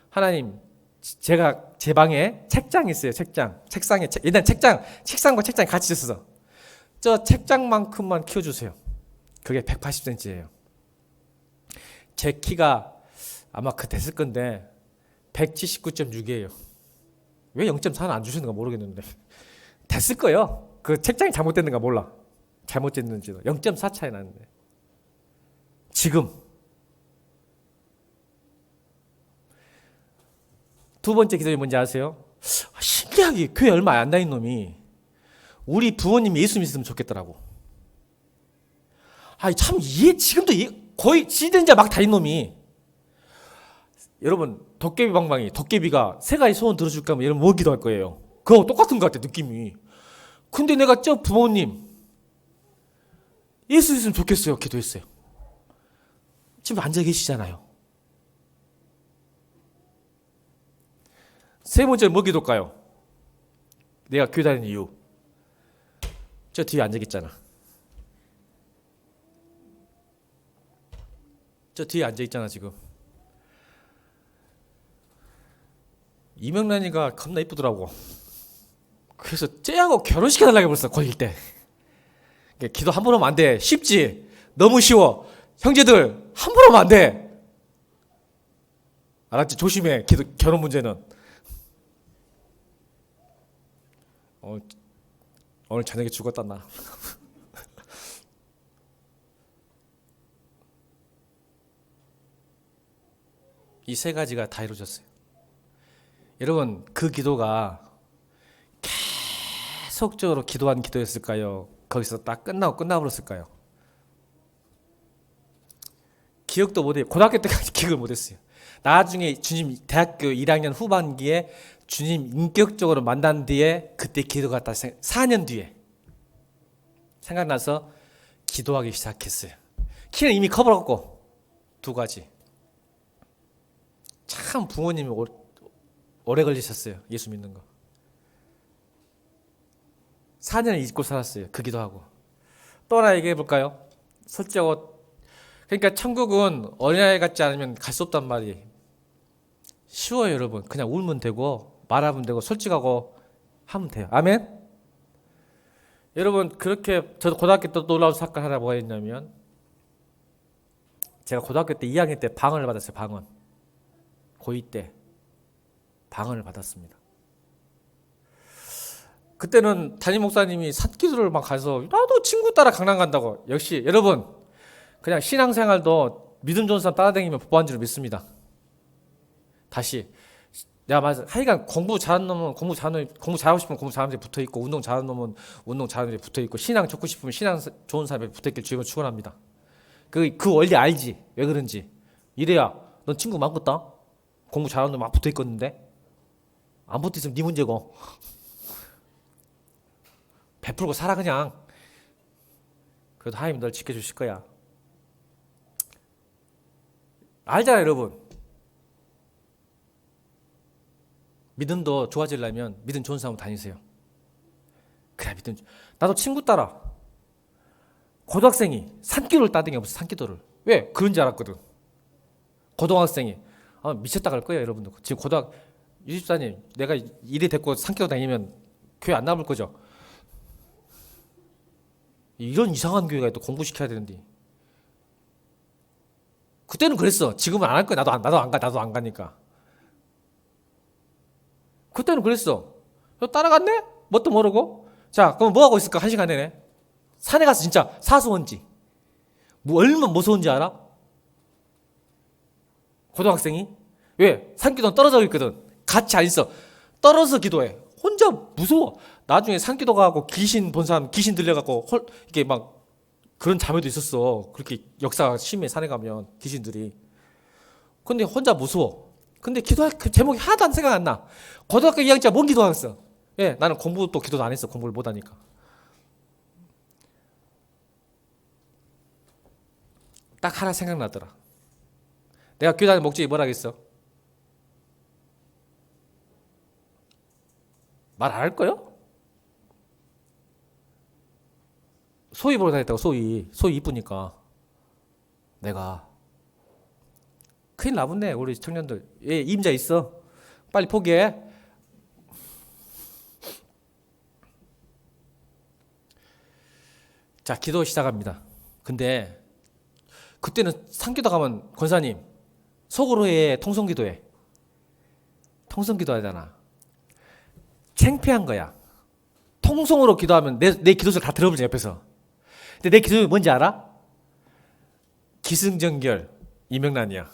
하나님, 제가 제 방에 책장이 있어요. 책상에 일단 책상과 책장이 같이 있어서 저 책장만큼만 키워주세요. 그게 180cm예요. 제 키가 아마 됐을 건데 179.6이에요. 왜 0.4는 안 주시는가 모르겠는데 됐을 거예요. 그 책장이 잘못됐는가 몰라. 잘못됐는지도 0.4 차이 나는데 지금 두 번째 기도이 뭔지 아세요? 신기하게 교회 얼마 안 다닌 놈이 우리 부모님이 예수 믿으면 좋겠더라고. 참 지금도 거의 시대자 막 다닌 놈이. 여러분 도깨비 방방이 도깨비가 세 가지 소원 들어줄까 하면 여러분 뭐 기도할 거예요? 그거 똑같은 것 같아 느낌이. 근데 내가 저 부모님 예수 있으면 좋겠어요 기도했어요. 지금 앉아 계시잖아요. 세 번째는 뭐 기도할까요? 내가 교회 다니는 이유. 저 뒤에 앉아 있잖아. 저 뒤에 앉아 있잖아 지금. 이명란이가 겁나 이쁘더라고. 그래서 쟤하고 결혼시켜달라고 그랬어 거길 때. 기도 함부로 하면 안 돼. 쉽지? 너무 쉬워. 형제들 함부로 하면 안 돼. 알았지? 조심해. 결혼 문제는. 오늘 저녁에 죽었다 나. 이 세 가지가 다 이루어졌어요. 여러분 그 기도가 계속적으로 기도한 기도였을까요? 거기서 딱 끝나버렸을까요? 기억도 못해요. 고등학교 때까지 기억을 못했어요. 나중에 주님 대학교 1학년 후반기에 주님 인격적으로 만난 뒤에 그때 기도가 딱 4년 뒤에 생각나서 기도하기 시작했어요. 키는 이미 커버렸고 두 가지. 참 부모님이 오래 걸리셨어요. 예수 믿는 거. 4년을 잊고 살았어요. 그 기도하고. 또 하나 얘기해 볼까요? 솔직하고 그러니까 천국은 어린아이 같지 않으면 갈 수 없단 말이. 쉬워요 여러분. 그냥 울면 되고 말하면 되고 솔직하고 하면 돼요. 아멘? 여러분 그렇게 저도 고등학교 때 놀라운 사건 하나 뭐가 있냐면 제가 고등학교 때 2학년 때 방언을 받았어요. 방언. 고2 때 방언을 받았습니다. 그때는 담임 목사님이 산기도를 막 가서 나도 친구 따라 강남 간다고. 역시 여러분 그냥 신앙생활도 믿음 좋은 사람 따라다니면 복받는 줄 믿습니다. 다시 내가 말했어. 하여간 공부 잘하는 놈은 공부 잘하고 싶으면 공부 잘하는 데 붙어 있고 운동 잘하는 놈은 운동 잘하는 데 붙어 있고 신앙 좋고 싶으면 신앙 좋은 사람에 붙어 있길 주님은 축원합니다. 그 원리 알지? 왜 그런지. 이래야 넌 친구 많겠다. 공부 잘하는 놈 막 붙어 있겠는데 안 붙어 있으면 네 문제고. 베풀고 살아 그냥. 그래도 하나님 널 지켜주실 거야. 알잖아요 여러분. 믿음도 좋아지려면 믿음 좋은 사람 다니세요. 그래 믿음. 나도 친구 따라 고등학생이 산기도를 따등이 없어. 산기도를. 왜? 그런 줄 알았거든. 고등학생이 미쳤다 갈 거예요 여러분들. 지금 유집사님 내가 일이 됐고 산기도 다니면 교회 안 나올 거죠. 이런 이상한 교회가 또 공부시켜야 되는데. 그때는 그랬어. 지금은 안 할 거야. 나도 안 가니까. 그때는 그랬어. 너 따라갔네? 뭣도 모르고. 자, 그럼 뭐 하고 있을까? 1시간 내내. 산에 가서 진짜 사수원지. 뭐 얼마나 무서운지 알아? 고등학생이? 왜? 산기도는 떨어져 있거든. 같이 안 있어. 떨어져서 기도해. 혼자 무서워. 나중에 산기도 가고 귀신 본 사람 귀신 들려갖고 이게 막 그런 자매도 있었어. 그렇게 역사가 심해. 산에 가면 귀신들이. 근데 혼자 무서워. 근데 기도할 그 제목이 하나도 안 생각 안 나. 고등학교 2학년짜 뭔 기도하겠어? 예, 나는 공부도 기도도 안 했어. 공부를 못 하니까. 딱 하나 생각나더라. 내가 교회 다니는 목적이 뭐라겠어? 말 안 할 거요? 소희 보러 다녔다고. 소희 이쁘니까. 내가 큰일 나붙네 우리 청년들. 예, 임자 있어. 빨리 포기해. 자, 기도 시작합니다. 근데 그때는 산기도 가면 권사님 속으로 해 통성기도 해. 통성기도 하잖아. 창피한 거야. 통성으로 기도하면 내 기도를 다 들어보지 옆에서. 근데 내 기도가 뭔지 알아? 기승전결 이명란이야.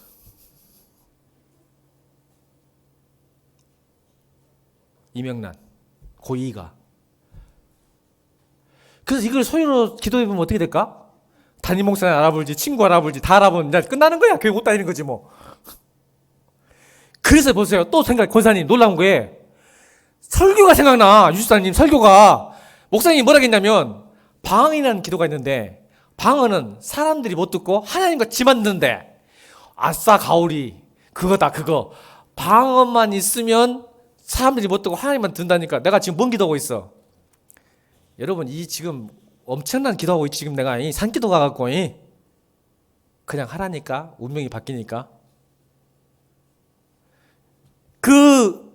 이명란 고이가. 그래서 이걸 소리로 기도해보면 어떻게 될까? 담임 목사님 알아볼지 친구 알아볼지 다 알아보면 이제 끝나는 거야. 교회 못 다니는 거지 뭐. 그래서 보세요. 또 권사님 놀라운 거에 설교가 생각나. 유수사님 설교가. 목사님이 뭐라 했냐면 방언이라는 기도가 있는데 방언은 사람들이 못 듣고 하나님과 지만 듣는데 아싸 가오리 그거다 그거. 방언만 있으면 사람들이 못 듣고 하나님만 듣는다니까. 내가 지금 뭔 기도하고 있어? 여러분 이 지금 엄청난 기도하고 있지. 지금 내가 이 산기도 가갖고 그냥 하라니까 운명이 바뀌니까. 그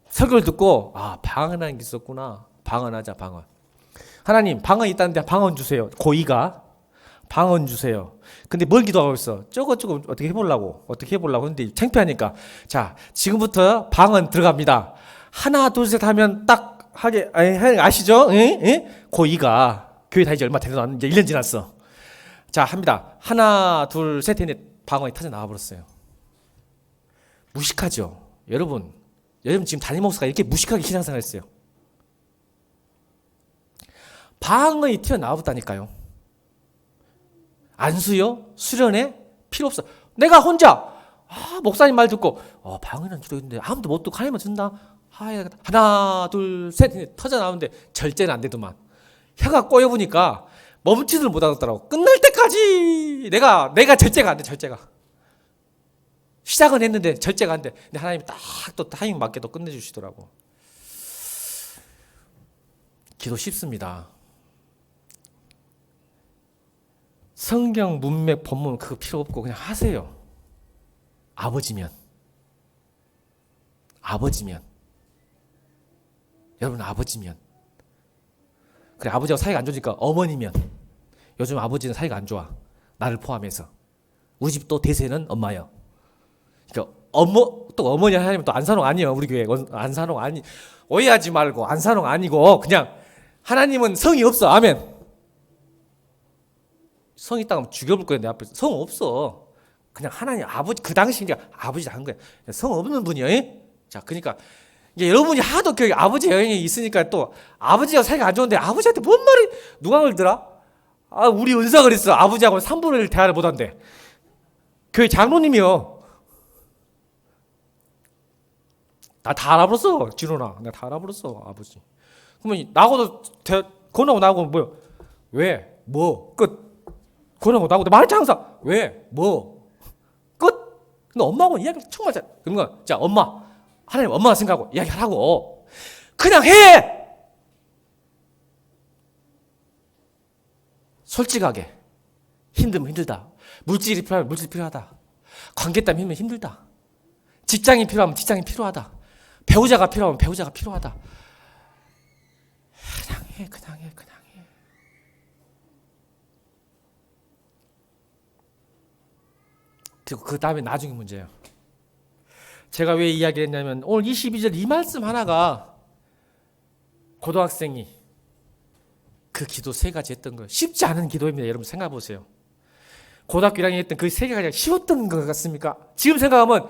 설교를 듣고 아 방언하는 게 있었구나. 방언하자 방언. 하나님 방언 있다는데 방언 주세요. 고이가 방언 주세요. 근데 뭘 기도하고 있어? 저거 어떻게 해보려고 근데 창피하니까 자 지금부터 방언 들어갑니다. 하나 둘 셋 하면 딱 하게 아시죠? 고이가 교회 다니지 얼마 되도 않는데 이제 1년 지났어. 자 합니다. 하나 둘 셋 했는데 방언이 터져 나와버렸어요. 무식하죠. 여러분 지금 담임 목사가 이렇게 무식하게 신앙생활 했어요. 방언이 튀어나왔다니까요. 안수요? 수련회? 필요 없어. 내가 혼자 목사님 말 듣고 방언이라는 기도 있는데 아무도 못 듣고 하나님만 듣는다. 하나 둘 셋 터져 나오는데 절제는 안 되더만. 혀가 꼬여보니까 멈추지를 못하더라고. 끝날 때까지 내가 절제가 안 돼. 절제가 시작은 했는데 절제가 안 돼. 근데 하나님이 딱 또 타이밍 맞게 또 끝내주시더라고. 기도 쉽습니다. 성경 문맥 본문 그거 필요 없고 그냥 하세요. 아버지면 여러분 아버지면 그래 아버지하고 사이가 안 좋으니까 어머니면 요즘 아버지는 사이가 안 좋아. 나를 포함해서 우리 집 또 대세는 엄마요. 그러니까 또 어머니 하나님은 또 안산홍 아니에요. 우리 교회 안산홍 아니. 오해하지 말고 안산홍 아니고 그냥 하나님은 성이 없어. 아멘. 성 있다고 하면 죽여볼 거야. 내 앞에서 성 없어. 그냥 하나님 아버지 그 당시 이제 아버지 한 거야. 성 없는 분이요. 자 그러니까 이제 여러분이 하도 그 아버지 영향이 있으니까 또 아버지가 사이가 안 좋은데 아버지한테 뭔 말이 누가 걸더라? 우리 은사 그랬어. 아버지하고 3분의 1 대화를 못한대. 교회 장로님이요. 나 다 알아버렸어. 진호나. 내가 다 알아버렸어. 아버지. 그러면 나하고도 권하고 나하고 뭐야? 왜? 뭐? 끝. 권하고 나하고 말했지 항상. 왜? 뭐? 끝. 근데 엄마하고 이야기 정말 잘. 그러니까 자 엄마. 하나님 엄마가 생각하고 이야기하라고. 그냥 해. 솔직하게. 힘들면 힘들다. 물질이 필요하면 물질이 필요하다. 관계 때문에 힘들다. 직장이 필요하면 직장이 필요하다. 배우자가 필요하면 배우자가 필요하다. 그냥 해. 그리고 그 다음에 나중에 문제예요. 제가 왜 이야기를 했냐면 오늘 22절 이 말씀 하나가 고등학생이 그 기도 3가지 했던 거예요. 쉽지 않은 기도입니다. 여러분 생각해 보세요. 고등학교 1학년 했던 그 3개가 쉬웠던 것 같습니까? 지금 생각하면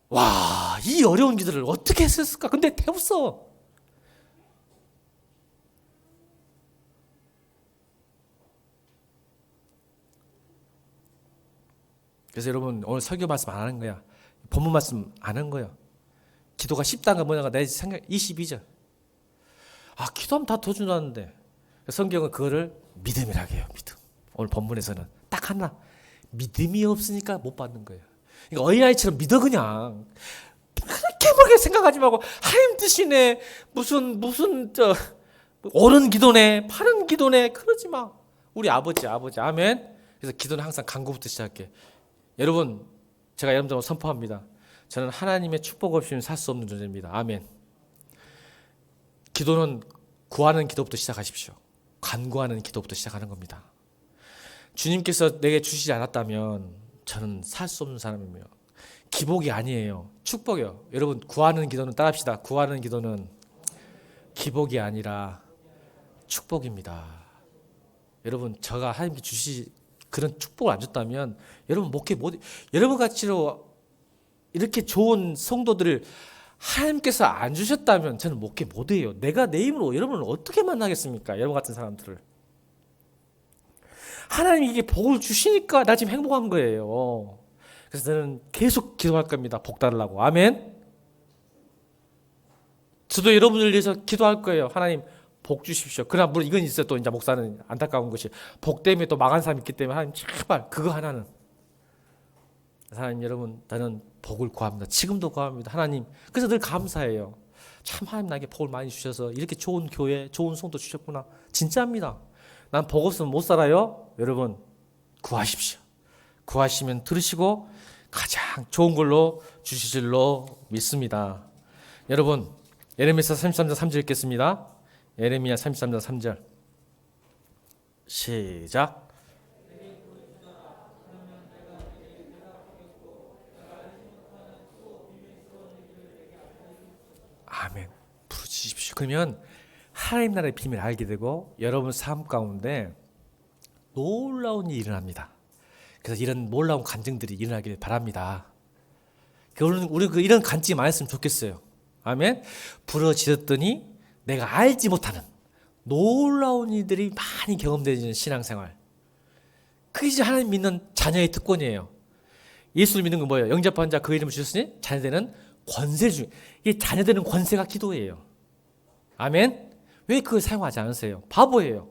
와, 이 어려운 기도를 어떻게 했을까? 근데 태웠어. 그래서 여러분 오늘 설교 말씀 안 하는 거야. 본문 말씀 안 한 거야. 기도가 쉽다는 건 뭐냐가 내 생각 22절. 기도하면 다 더 준다는데 성경은 그거를 믿음이라고 해요. 믿음. 오늘 본문에서는 딱 하나. 믿음이 없으니까 못 받는 거예요. 그러니까 어린아이처럼 믿어 그냥. 그렇게 그렇게 생각하지 말고 하나님 뜻이네. 무슨 옳은 기도네. 바른 기도네. 그러지 마. 우리 아버지 아멘. 그래서 기도는 항상 간구부터 시작해. 여러분 제가 여러분들 선포합니다. 저는 하나님의 축복 없이는 살 수 없는 존재입니다. 아멘. 기도는 구하는 기도부터 시작하십시오. 간구하는 기도부터 시작하는 겁니다. 주님께서 내게 주시지 않았다면 저는 살 수 없는 사람이며 기복이 아니에요. 축복이요. 여러분 구하는 기도는 따라합시다. 구하는 기도는 기복이 아니라 축복입니다. 여러분 저가 하나님께 주시 그런 축복을 안 줬다면 여러분 목회 못 여러분 같이로 이렇게 좋은 성도들을 하나님께서 안 주셨다면 저는 목회 못해요. 내가 내 힘으로 여러분을 어떻게 만나겠습니까? 여러분 같은 사람들을. 하나님이 이게 복을 주시니까 나 지금 행복한 거예요. 그래서 저는 계속 기도할 겁니다. 복 달라고. 아멘. 저도 여러분을 위해서 기도할 거예요. 하나님 복 주십시오. 그러나 물론 이건 있어요. 또 이제 목사는 안타까운 것이 복 때문에 또 망한 사람이 있기 때문에 하나님 제발 그거 하나는 하나님 여러분 나는 복을 구합니다. 지금도 구합니다. 하나님. 그래서 늘 감사해요. 참 하나님 나에게 복을 많이 주셔서 이렇게 좋은 교회 좋은 성도 주셨구나. 진짜입니다. 난 복 없으면 못 살아요. 여러분 구하십시오. 구하시면 들으시고 가장 좋은 걸로 주실 줄로 믿습니다. 여러분 예레미야 33장 3절 읽겠습니다. 예레미야 33장 3절 시작. 아멘. 부르짖으십시오. 그러면 하나님 나라의 비밀을 알게 되고 여러분 삶 가운데 놀라운 일이 일어납니다. 그래서 이런 놀라운 간증들이 일어나길 바랍니다. 우리 이런 간증이 많았으면 좋겠어요. 아멘. 부르짖었더니 내가 알지 못하는 놀라운 일들이 많이 경험되는 신앙생활. 그게 이제 하나님 믿는 자녀의 특권이에요. 예수를 믿는 건 뭐예요? 영접한 자 그 이름을 주셨으니 자녀되는 권세를 주. 이게 자녀되는 권세가 기도예요. 아멘. 왜 그걸 사용하지 않으세요? 바보예요.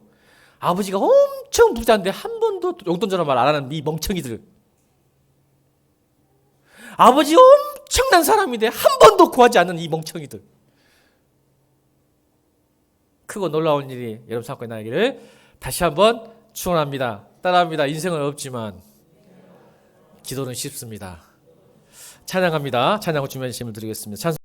아버지가 엄청 부자인데 한 번도 용돈 전화 말 안 하는 이 멍청이들. 아버지 엄청난 사람인데 한 번도 구하지 않는 이 멍청이들. 크고 놀라운 일이 여러분 사건에 나기를 다시 한번 축원합니다. 따라합니다. 인생은 어렵지만 기도는 쉽습니다. 찬양합니다. 찬양을 준비하신 힘을 드리겠습니다.